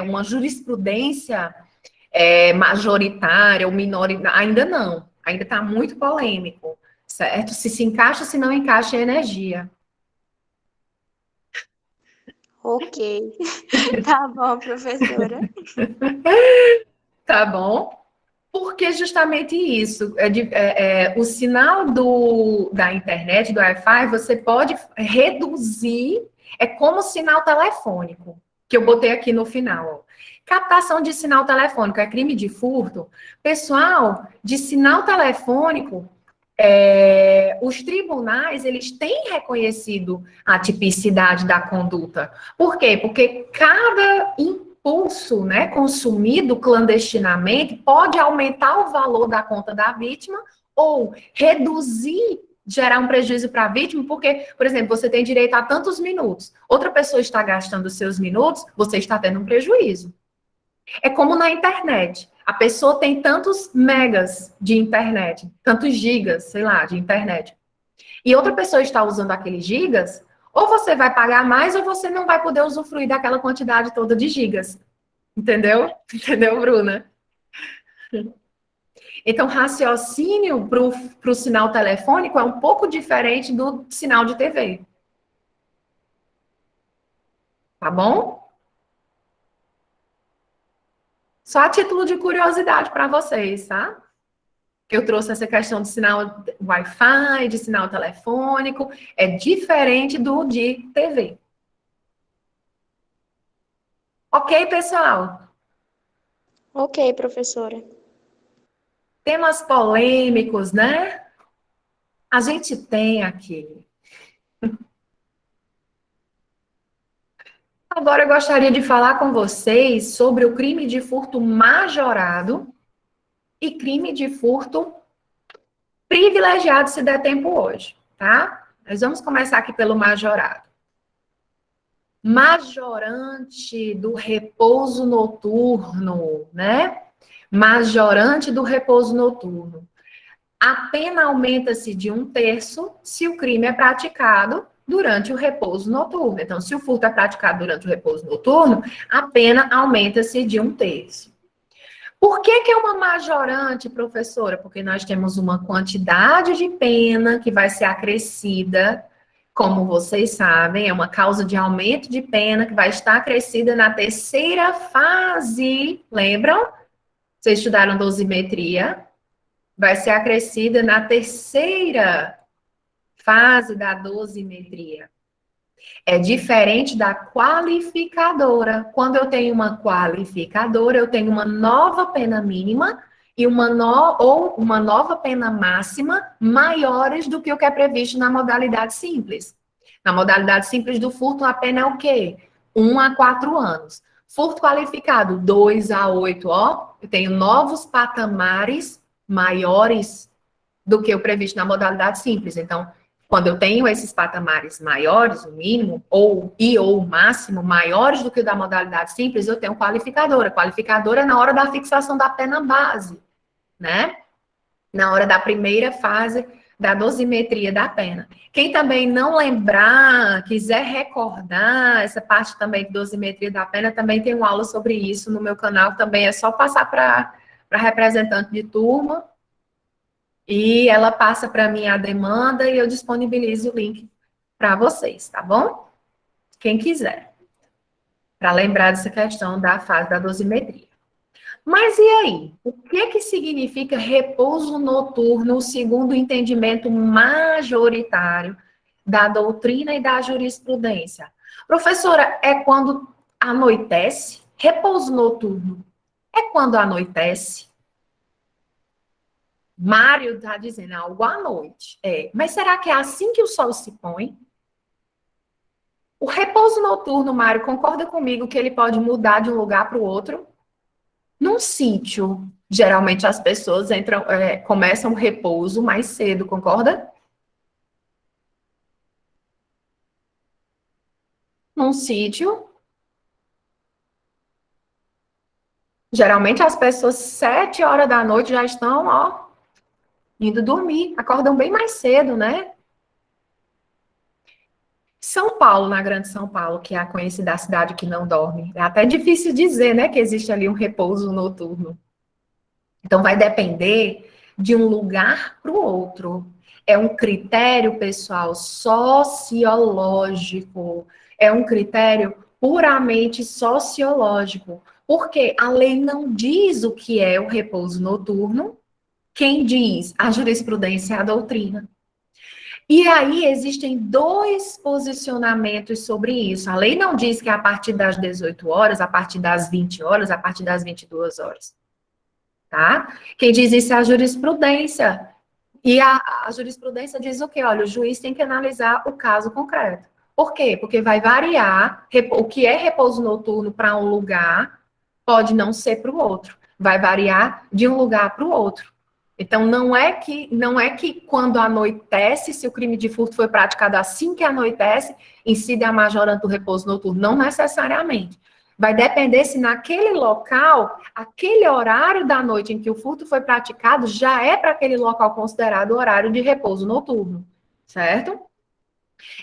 uma jurisprudência majoritária ou minoritária, ainda não. Ainda está muito polêmico, certo? Se encaixa, se não encaixa é energia. Ok, tá bom, professora. Tá bom? Porque justamente isso, o sinal da internet, do Wi-Fi, você pode reduzir, é como sinal telefônico, que eu botei aqui no final. Captação de sinal telefônico é crime de furto. Pessoal, de sinal telefônico, os tribunais, eles têm reconhecido a tipicidade da conduta. Por quê? Porque cada impulso, né, consumido clandestinamente pode aumentar o valor da conta da vítima ou reduzir, gerar um prejuízo para a vítima, porque, por exemplo, você tem direito a tantos minutos, outra pessoa está gastando seus minutos, você está tendo um prejuízo. É como na internet. A pessoa tem tantos megas de internet, tantos gigas, sei lá, de internet. E outra pessoa está usando aqueles gigas, ou você vai pagar mais ou você não vai poder usufruir daquela quantidade toda de gigas. Entendeu? Entendeu, Bruna? Então, raciocínio para o sinal telefônico é um pouco diferente do sinal de TV. Tá bom? Só a título de curiosidade para vocês, tá? Que eu trouxe essa questão de sinal Wi-Fi, de sinal telefônico, é diferente do de TV. Ok, pessoal? Ok, professora. Temas polêmicos, né? A gente tem aqui. Agora eu gostaria de falar com vocês sobre o crime de furto majorado e crime de furto privilegiado se der tempo hoje, tá? Nós vamos começar aqui pelo majorado. Majorante do repouso noturno, né? Majorante do repouso noturno. A pena aumenta-se de 1/3 se o crime é praticado durante o repouso noturno. Então, se o furto é praticado durante o repouso noturno, a pena aumenta-se de 1/3. Por que é uma majorante, professora? Porque nós temos uma quantidade de pena que vai ser acrescida, como vocês sabem, é uma causa de aumento de pena que vai estar acrescida na terceira fase. Lembram? Vocês estudaram dosimetria? Vai ser acrescida na terceira fase da dosimetria. É diferente da qualificadora. Quando eu tenho uma qualificadora, eu tenho uma nova pena mínima e uma nova pena máxima maiores do que o que é previsto na modalidade simples. Na modalidade simples do furto, a pena é o quê? 1 a 4 anos. Furto qualificado, 2 a 8, ó. Eu tenho novos patamares maiores do que o previsto na modalidade simples. Então, quando eu tenho esses patamares maiores, o mínimo, ou o máximo, maiores do que o da modalidade simples, eu tenho qualificadora. Qualificadora é na hora da fixação da pena base, né? Na hora da primeira fase da dosimetria da pena. Quem também não lembrar, quiser recordar essa parte também de dosimetria da pena, também tem uma aula sobre isso no meu canal, também é só passar para representante de turma, e ela passa para mim a demanda e eu disponibilizo o link para vocês, tá bom? Quem quiser. Para lembrar dessa questão da fase da dosimetria. Mas e aí? O que significa repouso noturno segundo o entendimento majoritário da doutrina e da jurisprudência? Professora, é quando anoitece? Repouso noturno é quando anoitece? Mário está dizendo algo à noite. Mas será que é assim que o sol se põe? O repouso noturno, Mário, concorda comigo que ele pode mudar de um lugar para o outro? Num sítio, geralmente as pessoas começam o repouso mais cedo, concorda? Num sítio, geralmente as pessoas 7 horas da noite já estão, ó, indo dormir, acordam bem mais cedo, né? São Paulo, na Grande São Paulo, que é a conhecida cidade que não dorme. É até difícil dizer, né, que existe ali um repouso noturno. Então, vai depender de um lugar para o outro. É um critério, pessoal, sociológico. É um critério puramente sociológico. Porque a lei não diz o que é o repouso noturno. Quem diz? A jurisprudência e a doutrina. E aí existem 2 posicionamentos sobre isso. A lei não diz que é a partir das 18 horas, a partir das 20 horas, a partir das 22 horas. Tá? Quem diz isso é a jurisprudência. E a jurisprudência diz o quê? Olha, o juiz tem que analisar o caso concreto. Por quê? Porque vai variar, o que é repouso noturno para um lugar pode não ser para o outro. Vai variar de um lugar para o outro. Então, não é que quando anoitece, se o crime de furto foi praticado assim que anoitece, incide a majorante do repouso noturno. Não necessariamente. Vai depender se naquele local, aquele horário da noite em que o furto foi praticado, já é para aquele local considerado horário de repouso noturno, certo?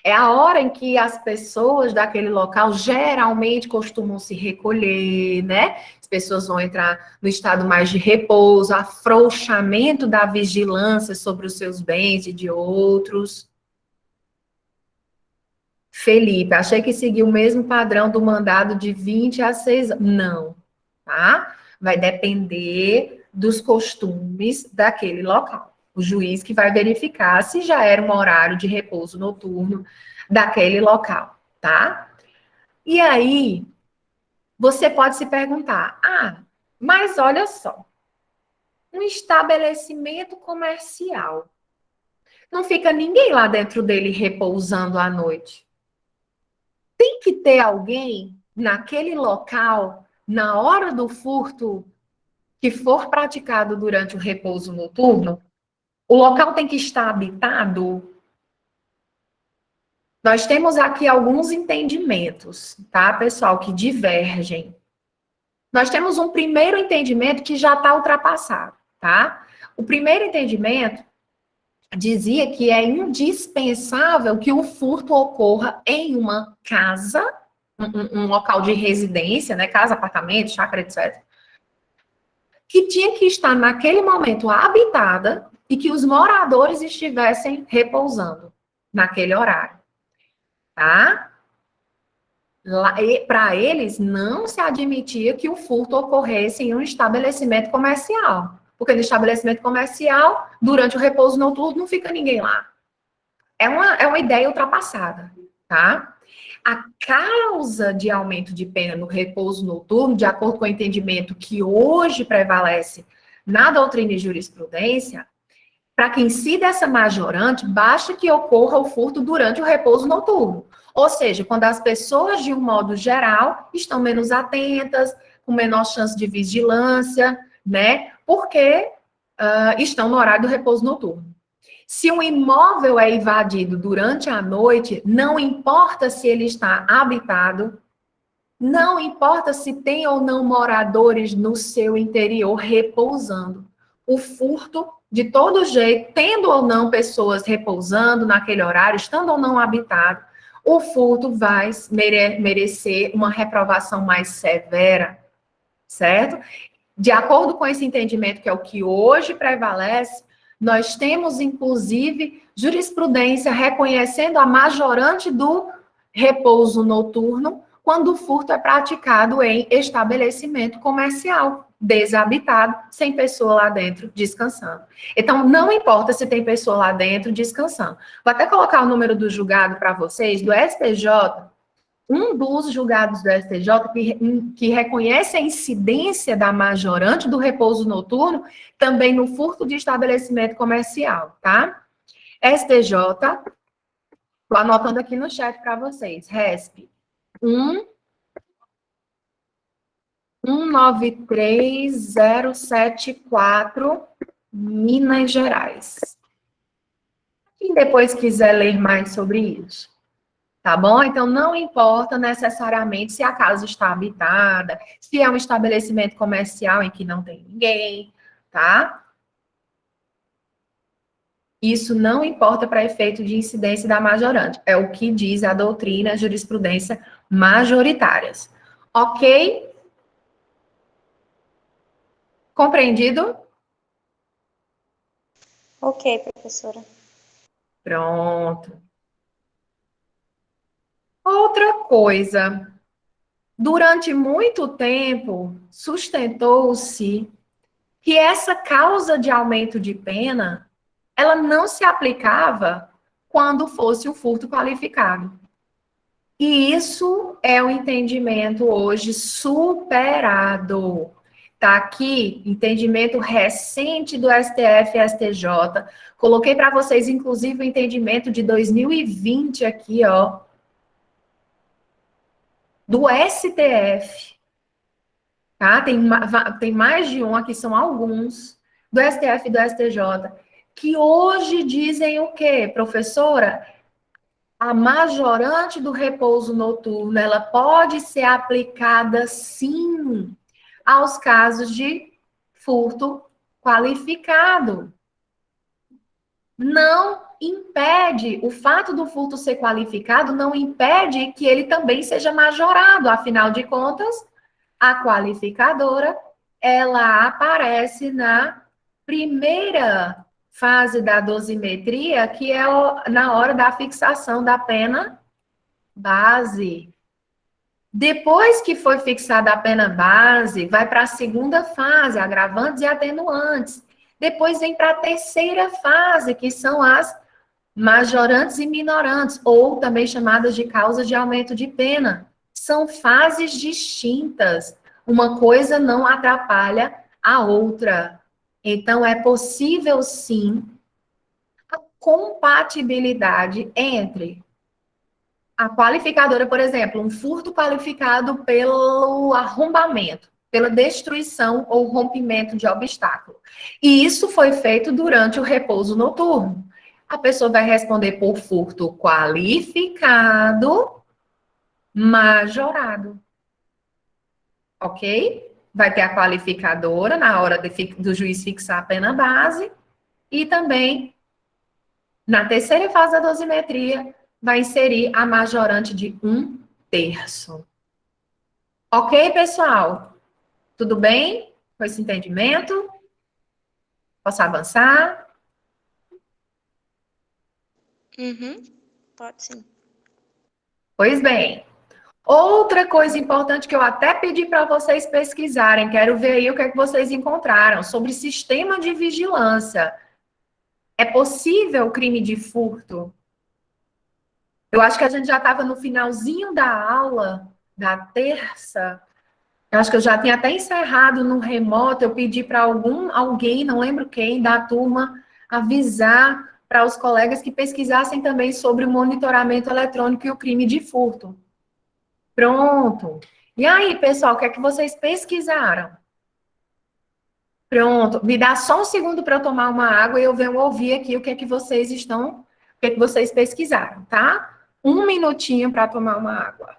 É a hora em que as pessoas daquele local geralmente costumam se recolher, né? As pessoas vão entrar no estado mais de repouso, afrouxamento da vigilância sobre os seus bens e de outros. Felipe, achei que seguia o mesmo padrão do mandado de 20 a 6 anos. Não, tá? Vai depender dos costumes daquele local. O juiz que vai verificar se já era um horário de repouso noturno daquele local, tá? E aí, você pode se perguntar, mas olha só, um estabelecimento comercial, não fica ninguém lá dentro dele repousando à noite. Tem que ter alguém naquele local, na hora do furto, que for praticado durante o repouso noturno, o local tem que estar habitado. Nós temos aqui alguns entendimentos, tá, pessoal, que divergem. Nós temos um primeiro entendimento que já está ultrapassado, tá? O primeiro entendimento dizia que é indispensável que o furto ocorra em uma casa, um local de residência, né, casa, apartamento, chácara, etc., que tinha que estar naquele momento habitada e que os moradores estivessem repousando naquele horário, tá? Para eles, não se admitia que o furto ocorresse em um estabelecimento comercial, porque no estabelecimento comercial, durante o repouso noturno, não fica ninguém lá. É uma ideia ultrapassada, tá? A causa de aumento de pena no repouso noturno, de acordo com o entendimento que hoje prevalece na doutrina e jurisprudência, para que incida essa majorante, basta que ocorra o furto durante o repouso noturno. Ou seja, quando as pessoas, de um modo geral, estão menos atentas, com menor chance de vigilância, né? Porque estão no horário do repouso noturno. Se um imóvel é invadido durante a noite, não importa se ele está habitado, não importa se tem ou não moradores no seu interior repousando. O furto, de todo jeito, tendo ou não pessoas repousando naquele horário, estando ou não habitado, o furto vai merecer uma reprovação mais severa, certo? De acordo com esse entendimento, que é o que hoje prevalece, nós temos, inclusive, jurisprudência reconhecendo a majorante do repouso noturno quando o furto é praticado em estabelecimento comercial, desabitado, sem pessoa lá dentro descansando. Então, não importa se tem pessoa lá dentro descansando. Vou até colocar o número do julgado para vocês, do STJ, um dos julgados do STJ que reconhece a incidência da majorante do repouso noturno também no furto de estabelecimento comercial, tá? STJ, estou anotando aqui no chat para vocês, RESP 193074, Minas Gerais. Quem depois quiser ler mais sobre isso. Tá bom? Então, não importa necessariamente se a casa está habitada, se é um estabelecimento comercial em que não tem ninguém, tá? Isso não importa para efeito de incidência da majorante. É o que diz a doutrina, a jurisprudência majoritárias. Ok? Compreendido? Ok, professora. Pronto. Outra coisa. Durante muito tempo, sustentou-se que essa causa de aumento de pena, ela não se aplicava quando fosse um furto qualificado. E isso é o entendimento hoje superado. Está aqui, entendimento recente do STF e STJ. Coloquei para vocês, inclusive, o entendimento de 2020 aqui, ó, do STF. Tá? Tem mais de um, aqui são alguns, do STF e do STJ, que hoje dizem o quê, professora? A majorante do repouso noturno, ela pode ser aplicada, sim, aos casos de furto qualificado. Não impede, o fato do furto ser qualificado não impede que ele também seja majorado, afinal de contas, a qualificadora, ela aparece na primeira fase da dosimetria, que é na hora da fixação da pena base. Depois que foi fixada a pena base, vai para a segunda fase, agravantes e atenuantes. Depois vem para a terceira fase, que são as majorantes e minorantes, ou também chamadas de causas de aumento de pena. São fases distintas. Uma coisa não atrapalha a outra. Então, é possível, sim, a compatibilidade entre a qualificadora, por exemplo, um furto qualificado pelo arrombamento. pela destruição ou rompimento de obstáculo. E isso foi feito durante o repouso noturno. A pessoa vai responder por furto qualificado, majorado. Ok? Vai ter a qualificadora na hora do juiz fixar a pena base e também, na terceira fase da dosimetria, vai inserir a majorante de 1/3. Ok, pessoal? Tudo bem com esse entendimento? Posso avançar? Uhum, pode sim. Pois bem. Outra coisa importante que eu até pedi para vocês pesquisarem, quero ver aí o que é que vocês encontraram, sobre sistema de vigilância. É possível o crime de furto? Eu acho que a gente já estava no finalzinho da aula, da terça. Eu acho que eu já tinha até encerrado no remoto. Eu pedi para alguém, não lembro quem, da turma, avisar para os colegas que pesquisassem também sobre o monitoramento eletrônico e o crime de furto. Pronto. E aí, pessoal, o que é que vocês pesquisaram? Pronto. Me dá só um segundo para eu tomar uma água e eu venho ouvir aqui o que é que vocês estão, o que é que vocês pesquisaram, tá? Um minutinho para tomar uma água.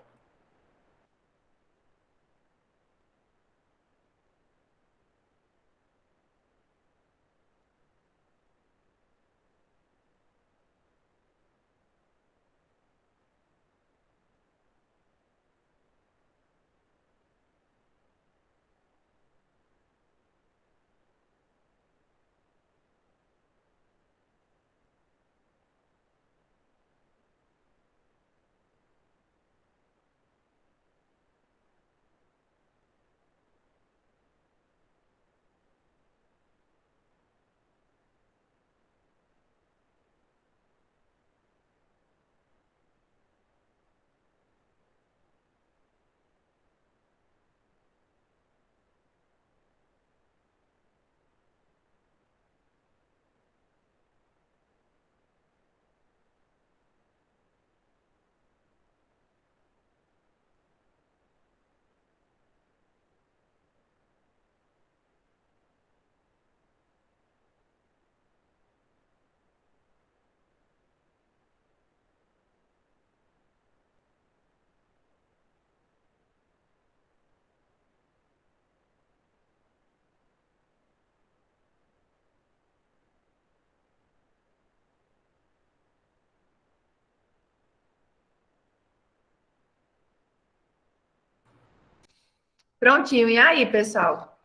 Prontinho. E aí, pessoal?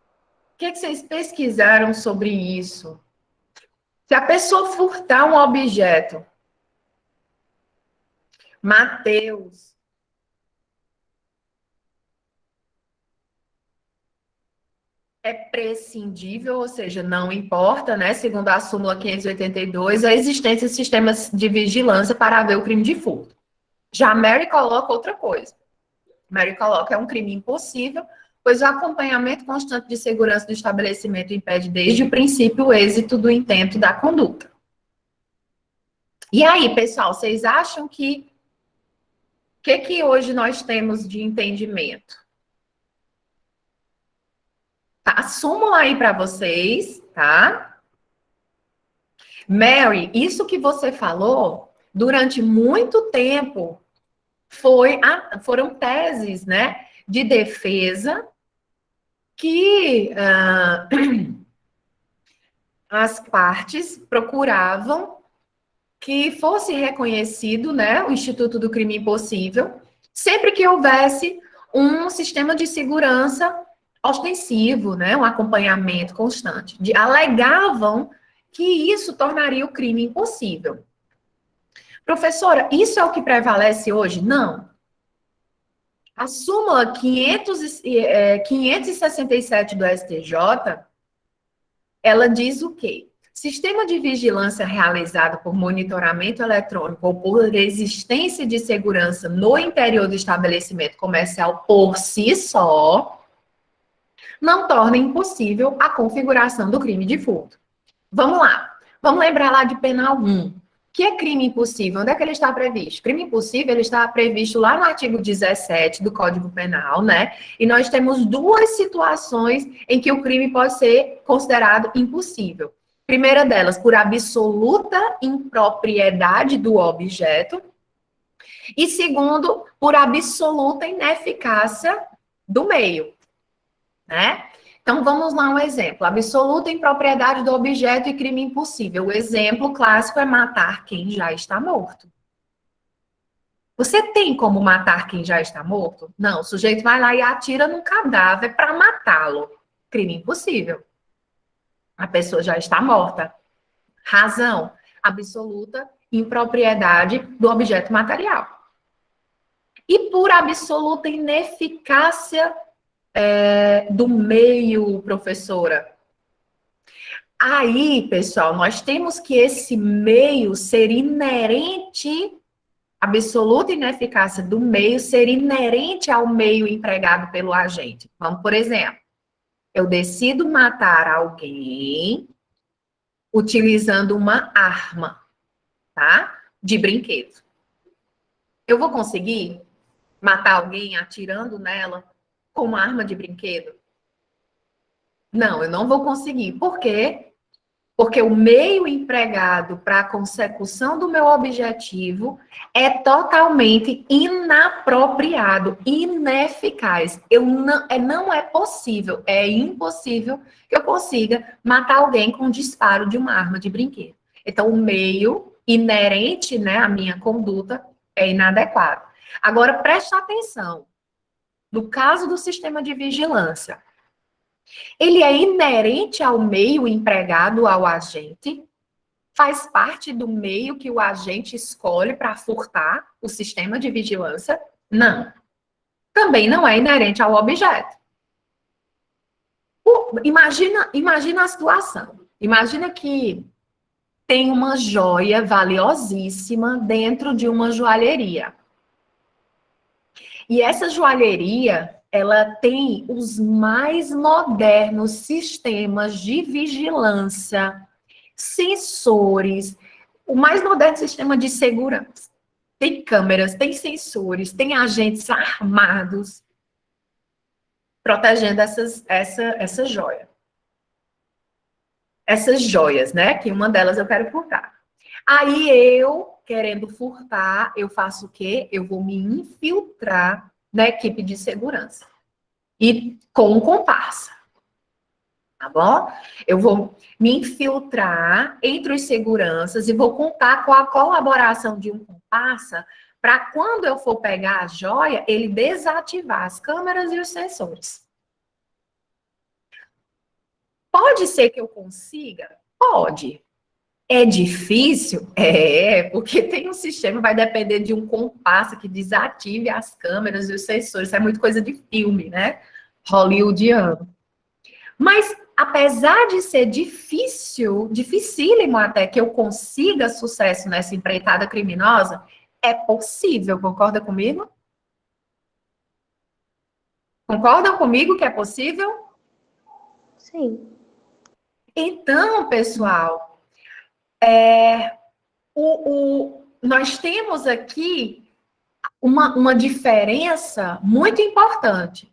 O que é que vocês pesquisaram sobre isso? Se a pessoa furtar um objeto, Mateus, é prescindível, ou seja, não importa, né? Segundo a súmula 582, a existência de sistemas de vigilância para haver o crime de furto. Já Mary coloca outra coisa. Mary coloca é um crime impossível, pois o acompanhamento constante de segurança do estabelecimento impede desde o princípio o êxito do intento da conduta. E aí, pessoal, vocês acham que que hoje nós temos de entendimento? Tá? A súmula aí para vocês, tá? Mary, isso que você falou, durante muito tempo, foram teses, né, de defesa que as partes procuravam que fosse reconhecido, né, o Instituto do Crime Impossível, sempre que houvesse um sistema de segurança ostensivo, né, um acompanhamento constante. Alegavam que isso tornaria o crime impossível. Professora, isso é o que prevalece hoje? Não. A súmula 567 do STJ, ela diz o quê? Sistema de vigilância realizado por monitoramento eletrônico ou por existência de segurança no interior do estabelecimento comercial por si só, não torna impossível a configuração do crime de furto. Vamos lá. Vamos lembrar lá de penal 1. que é crime impossível? Onde é que ele está previsto? Crime impossível, ele está previsto lá no artigo 17 do Código Penal, né? E nós temos duas situações em que o crime pode ser considerado impossível. Primeira delas, por absoluta impropriedade do objeto. E segundo, por absoluta ineficácia do meio, né? Então, vamos lá um exemplo. Absoluta impropriedade do objeto e crime impossível. O exemplo clássico é matar quem já está morto. Você tem como matar quem já está morto? Não, o sujeito vai lá e atira no cadáver para matá-lo. Crime impossível. A pessoa já está morta. Razão, absoluta impropriedade do objeto material. E por absoluta ineficácia do meio, professora. Aí, pessoal, nós temos que esse meio ser inerente, absoluta ineficácia do meio ser inerente ao meio empregado pelo agente. Vamos, por exemplo, eu decido matar alguém utilizando uma arma, tá? De brinquedo. Eu vou conseguir matar alguém atirando nela com uma arma de brinquedo? Não, eu não vou conseguir. Por quê? Porque o meio empregado para a consecução do meu objetivo é totalmente inapropriado, ineficaz. Não é possível, é impossível que eu consiga matar alguém com o disparo de uma arma de brinquedo. Então, o meio inerente, né, à minha conduta é inadequado. Agora, preste atenção. No caso do sistema de vigilância, ele é inerente ao meio empregado ao agente, faz parte do meio que o agente escolhe para furtar o sistema de vigilância? Não. Também não é inerente ao objeto. Imagina a situação. Imagina que tem uma joia valiosíssima dentro de uma joalheria. E essa joalheria, ela tem os mais modernos sistemas de vigilância, sensores, o mais moderno sistema de segurança. Tem câmeras, tem sensores, tem agentes armados protegendo essa joia. Essas joias, né? Que uma delas eu quero furtar. Aí eu, querendo furtar, eu faço o quê? Eu vou me infiltrar na equipe de segurança. E com um comparsa. Tá bom? Eu vou me infiltrar entre os seguranças e vou contar com a colaboração de um comparsa para quando eu for pegar a joia, ele desativar as câmeras e os sensores. Pode ser que eu consiga? Pode. É difícil? É, porque tem um sistema, vai depender de um comparsa que desative as câmeras e os sensores. Isso é muito coisa de filme, né? Hollywoodiano. Mas, apesar de ser dificílimo até que eu consiga sucesso nessa empreitada criminosa, é possível, concorda comigo? Concordam comigo que é possível? Sim. Então, pessoal, nós temos aqui uma diferença muito importante.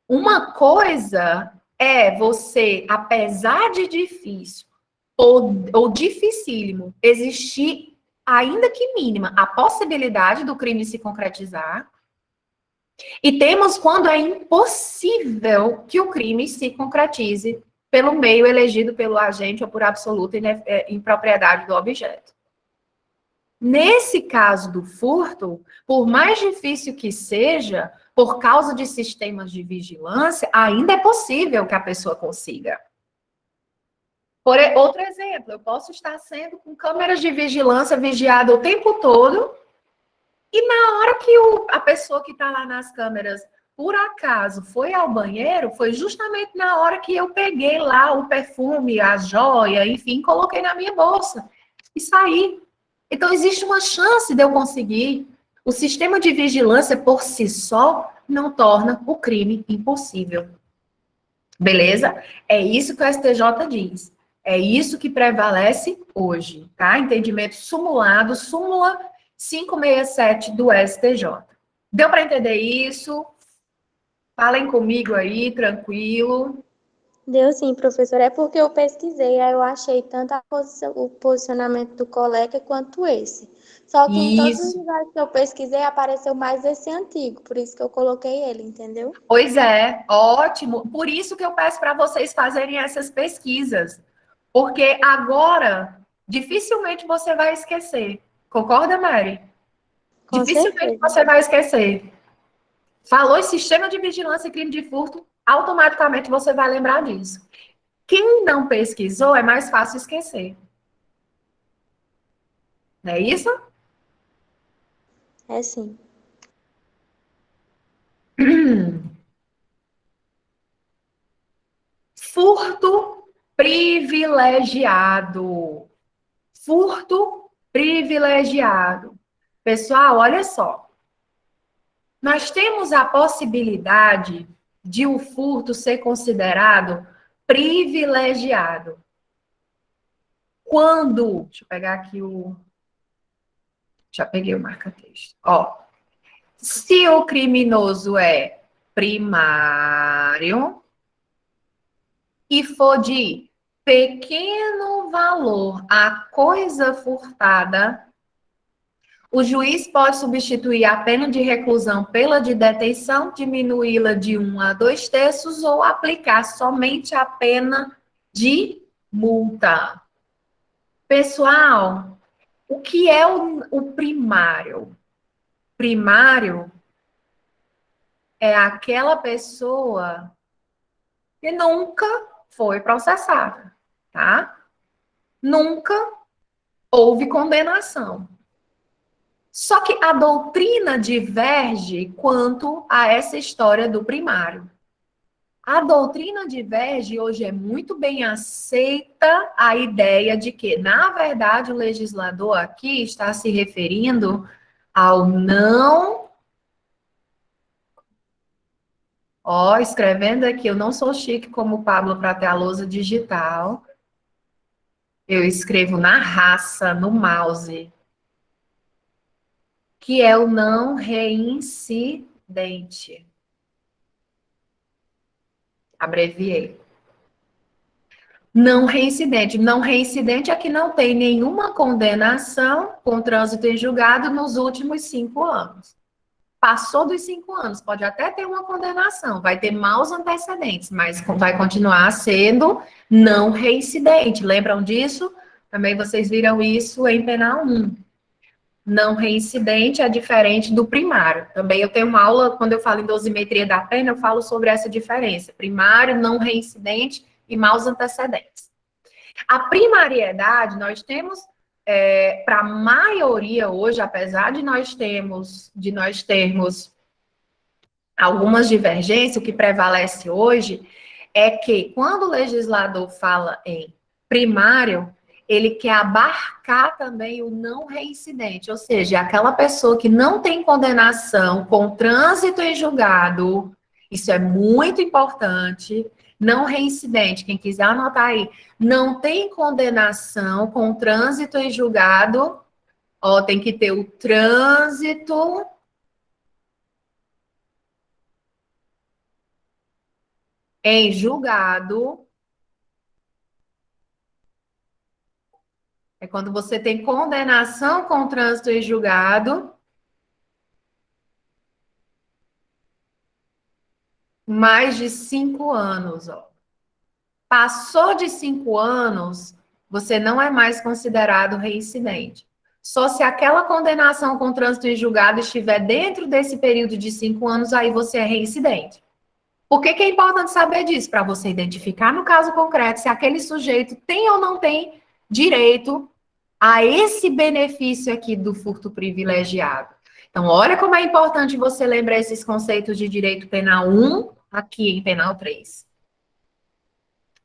Uma coisa é você, apesar de difícil ou dificílimo, existir, ainda que mínima, a possibilidade do crime se concretizar. E temos quando é impossível que o crime se concretize pelo meio elegido pelo agente ou por absoluta impropriedade do objeto. Nesse caso do furto, por mais difícil que seja, por causa de sistemas de vigilância, ainda é possível que a pessoa consiga. Outro exemplo, eu posso estar sendo com câmeras de vigilância vigiada o tempo todo, e na hora que a pessoa que está lá nas câmeras, por acaso, foi ao banheiro, foi justamente na hora que eu peguei lá o perfume, a joia, enfim, coloquei na minha bolsa e saí. Então, existe uma chance de eu conseguir. O sistema de vigilância, por si só, não torna o crime impossível. Beleza? É isso que o STJ diz. É isso que prevalece hoje, tá? Entendimento sumulado, súmula 567 do STJ. Deu para entender isso? Falem comigo aí, tranquilo. Deu sim, professor. É porque eu pesquisei, aí eu achei tanto o posicionamento do colega quanto esse. Só que em todos os Isso. lugares que eu pesquisei apareceu mais esse antigo, por isso que eu coloquei ele, entendeu? Pois é, ótimo. Por isso que eu peço para vocês fazerem essas pesquisas. Porque agora, dificilmente você vai esquecer. Concorda, Mary? Com Dificilmente certeza. você vai esquecer. Falou em sistema de vigilância e crime de furto, automaticamente você vai lembrar disso. Quem não pesquisou é mais fácil esquecer. Não é isso? É sim. Furto privilegiado. Furto privilegiado. Pessoal, olha só. Nós temos a possibilidade de o furto ser considerado privilegiado. Quando, deixa eu pegar aqui o, já peguei o marca-texto. Ó, se o criminoso é primário e for de pequeno valor a coisa furtada, o juiz pode substituir a pena de reclusão pela de detenção, diminuí-la de 1 a 2 terços ou aplicar somente a pena de multa. Pessoal, o que é o primário? Primário é aquela pessoa que nunca foi processada, tá? Nunca houve condenação. Só que a doutrina diverge quanto a essa história do primário. A doutrina diverge hoje é muito bem aceita a ideia de que, na verdade, o legislador aqui está se referindo ao não. Ó, escrevendo aqui, eu não sou chique como o Pablo para ter a lousa digital. Eu escrevo na raça, no mouse, que é o não reincidente. Abreviei. Não reincidente. Não reincidente é que não tem nenhuma condenação com trânsito em julgado nos últimos 5 anos. Passou dos 5 anos, pode até ter uma condenação, vai ter maus antecedentes, mas vai continuar sendo não reincidente. Lembram disso? Também vocês viram isso em penal 1. Não reincidente é diferente do primário. Também eu tenho uma aula, quando eu falo em dosimetria da pena, eu falo sobre essa diferença. Primário, não reincidente e maus antecedentes. A primariedade, nós temos, para a maioria hoje, apesar de nós termos algumas divergências, o que prevalece hoje é que quando o legislador fala em primário, ele quer abarcar também o não reincidente, ou seja, aquela pessoa que não tem condenação com trânsito em julgado, isso é muito importante, não reincidente, quem quiser anotar aí, não tem condenação com trânsito em julgado, ó, tem que ter o trânsito em julgado. É quando você tem condenação com trânsito em julgado, mais de 5 anos. Ó. Passou de 5 anos, você não é mais considerado reincidente. Só se aquela condenação com trânsito em julgado estiver dentro desse período de 5 anos, aí você é reincidente. Por que que é importante saber disso? Para você identificar no caso concreto se aquele sujeito tem ou não tem direito a esse benefício aqui do furto privilegiado. Então, olha como é importante você lembrar esses conceitos de direito penal 1 aqui em penal 3.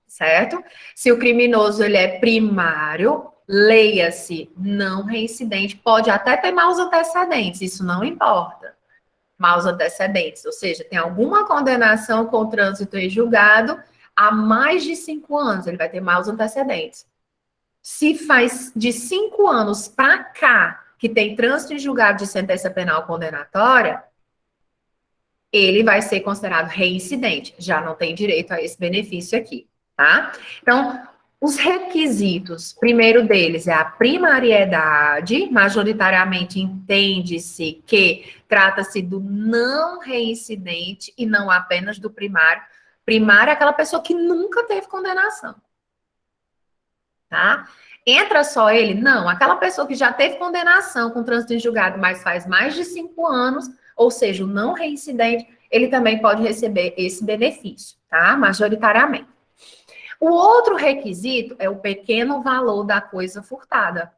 Certo? Se o criminoso ele é primário, leia-se não reincidente, pode até ter maus antecedentes, isso não importa. Maus antecedentes, ou seja, tem alguma condenação com trânsito em julgado, há mais de 5 anos, ele vai ter maus antecedentes. Se faz de 5 anos para cá, que tem trânsito em julgado de sentença penal condenatória, ele vai ser considerado reincidente. Já não tem direito a esse benefício aqui, tá? Então, os requisitos, primeiro deles é a primariedade, majoritariamente entende-se que trata-se do não reincidente e não apenas do primário. Primário é aquela pessoa que nunca teve condenação, tá? Entra só ele? Não, aquela pessoa que já teve condenação com trânsito em julgado, mas faz mais de 5 anos, ou seja, o não reincidente, ele também pode receber esse benefício, tá? Majoritariamente. O outro requisito é o pequeno valor da coisa furtada.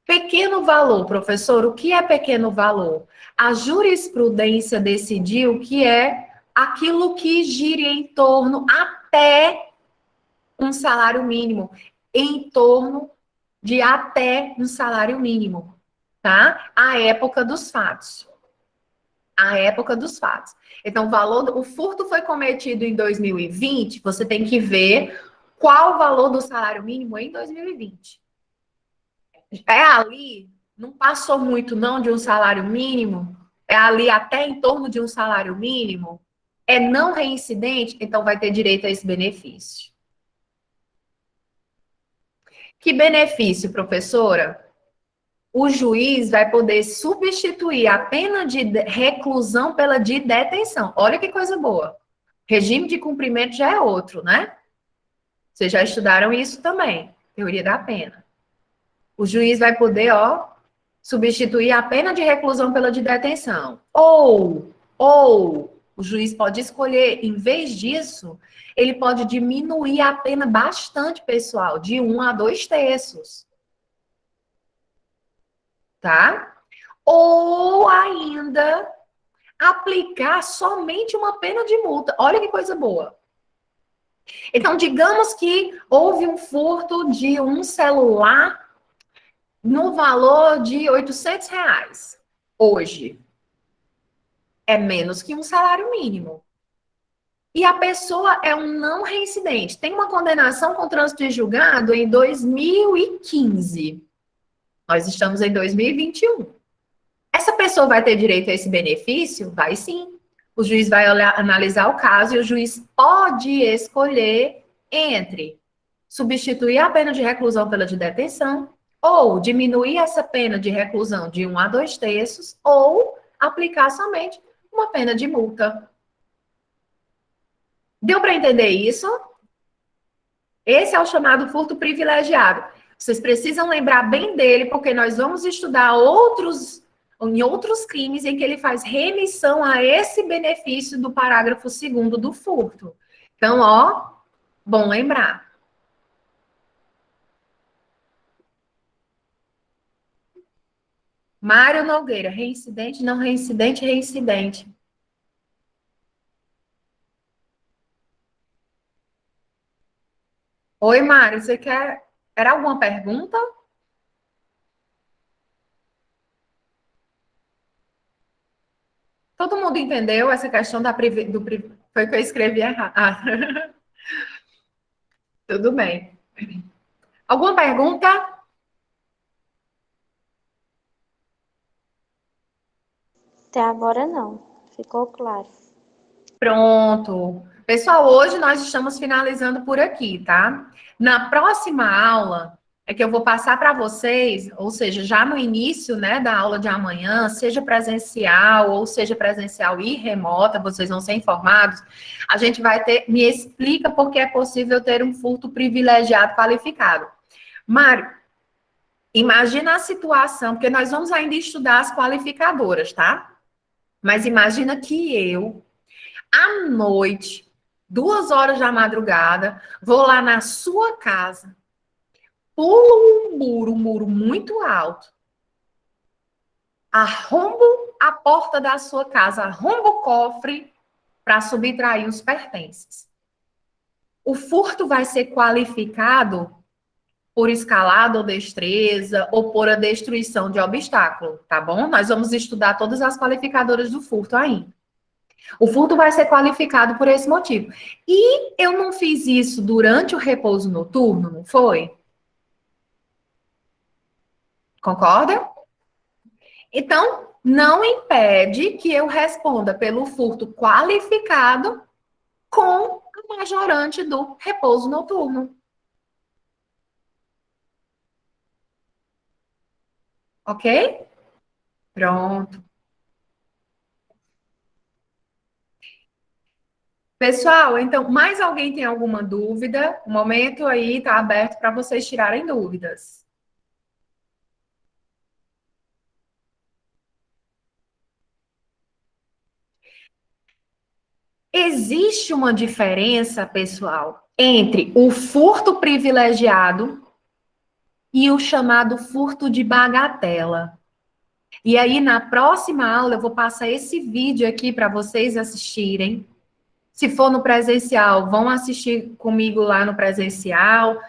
Pequeno valor, professor, o que é pequeno valor? A jurisprudência decidiu que é aquilo que gira em torno até um salário mínimo, em torno de até um salário mínimo, tá? A época dos fatos. A época dos fatos. Então, o furto foi cometido em 2020, você tem que ver qual o valor do salário mínimo em 2020. É ali, não passou muito não de um salário mínimo, é ali até em torno de um salário mínimo, é não reincidente, então vai ter direito a esse benefício. Que benefício, professora? O juiz vai poder substituir a pena de reclusão pela de detenção. Olha que coisa boa. Regime de cumprimento já é outro, né? Vocês já estudaram isso também, teoria da pena. O juiz vai poder, ó, substituir a pena de reclusão pela de detenção. Ou o juiz pode escolher, em vez disso, ele pode diminuir a pena bastante, pessoal, de 1 a 2 terços. Tá? Ou ainda aplicar somente uma pena de multa. Olha que coisa boa. Então, digamos que houve um furto de um celular no valor de R$ 800 hoje. É menos que um salário mínimo. E a pessoa é um não reincidente. Tem uma condenação com trânsito em julgado em 2015. Nós estamos em 2021. Essa pessoa vai ter direito a esse benefício? Vai sim. O juiz vai analisar o caso e o juiz pode escolher entre substituir a pena de reclusão pela de detenção ou diminuir essa pena de reclusão de 1 a 2 terços ou aplicar somente uma pena de multa. Deu para entender isso? Esse é o chamado furto privilegiado. Vocês precisam lembrar bem dele, porque nós vamos estudar em outros crimes em que ele faz remissão a esse benefício do parágrafo 2º do furto. Então, ó, bom lembrar. Mário Nogueira, reincidente, não reincidente, reincidente. Oi, Mário, você quer... Era alguma pergunta? Todo mundo entendeu essa questão foi que eu escrevi errado. Ah. Tudo bem. Alguma pergunta? Até agora não. Ficou claro. Pronto. Pessoal, hoje nós estamos finalizando por aqui, tá? Na próxima aula é que eu vou passar para vocês, ou seja, já no início, né, da aula de amanhã, seja presencial ou seja presencial e remota, vocês vão ser informados, a gente vai ter, me explica por que é possível ter um furto privilegiado qualificado. Mário, imagina a situação, porque nós vamos ainda estudar as qualificadoras, tá? Mas imagina que eu à noite, 2 horas da madrugada, vou lá na sua casa, pulo um muro muito alto, arrombo a porta da sua casa, arrombo o cofre para subtrair os pertences. O furto vai ser qualificado por escalada ou destreza ou por a destruição de obstáculo, tá bom? Nós vamos estudar todas as qualificadoras do furto ainda. O furto vai ser qualificado por esse motivo. E eu não fiz isso durante o repouso noturno, não foi? Concorda? Então, não impede que eu responda pelo furto qualificado com a majorante do repouso noturno. Ok? Pronto. Pessoal, então, mais alguém tem alguma dúvida? O momento aí está aberto para vocês tirarem dúvidas. Existe uma diferença, pessoal, entre o furto privilegiado e o chamado furto de bagatela. E aí, na próxima aula, eu vou passar esse vídeo aqui para vocês assistirem. Se for no presencial, vão assistir comigo lá no presencial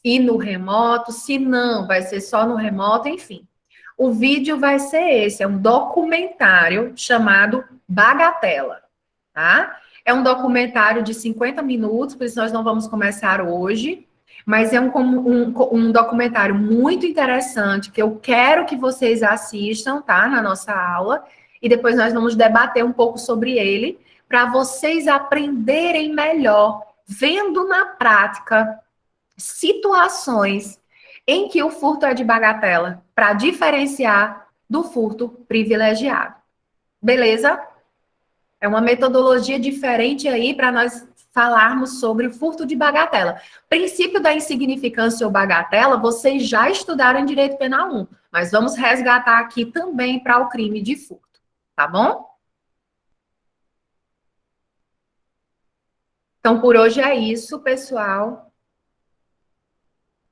e no remoto. Se não, vai ser só no remoto, enfim. O vídeo vai ser esse, é um documentário chamado Bagatela, tá? É um documentário de 50 minutos, por isso nós não vamos começar hoje, mas é um documentário muito interessante que eu quero que vocês assistam, tá? Na nossa aula, e depois nós vamos debater um pouco sobre ele, para vocês aprenderem melhor, vendo na prática situações em que o furto é de bagatela, para diferenciar do furto privilegiado. Beleza? É uma metodologia diferente aí para nós falarmos sobre o furto de bagatela. Princípio da insignificância ou bagatela, vocês já estudaram em Direito Penal 1, mas vamos resgatar aqui também para o crime de furto, tá bom? Então, por hoje é isso, pessoal.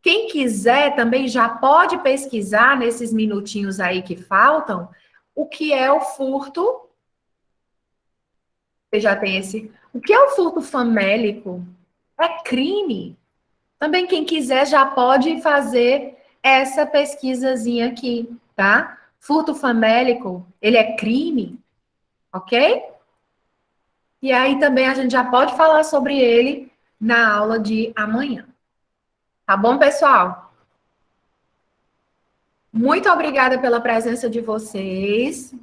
Quem quiser também já pode pesquisar nesses minutinhos aí que faltam o que é o furto. Você já tem esse. O que é o furto famélico? É crime. Também quem quiser já pode fazer essa pesquisazinha aqui, tá? Furto famélico, ele é crime, ok? E aí também a gente já pode falar sobre ele na aula de amanhã. Tá bom, pessoal? Muito obrigada pela presença de vocês.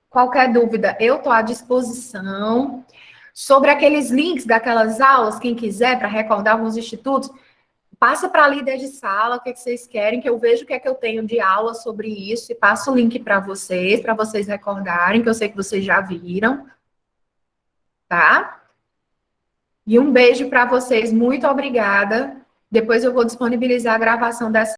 Qualquer dúvida, eu estou à disposição. Sobre aqueles links daquelas aulas, quem quiser, para recordar alguns institutos, passa para a líder de sala o que, vocês querem, que eu vejo o que é que eu tenho de aula sobre isso e passo o link para vocês recordarem, que eu sei que vocês já viram, tá? E um beijo para vocês, muito obrigada. Depois eu vou disponibilizar a gravação dessa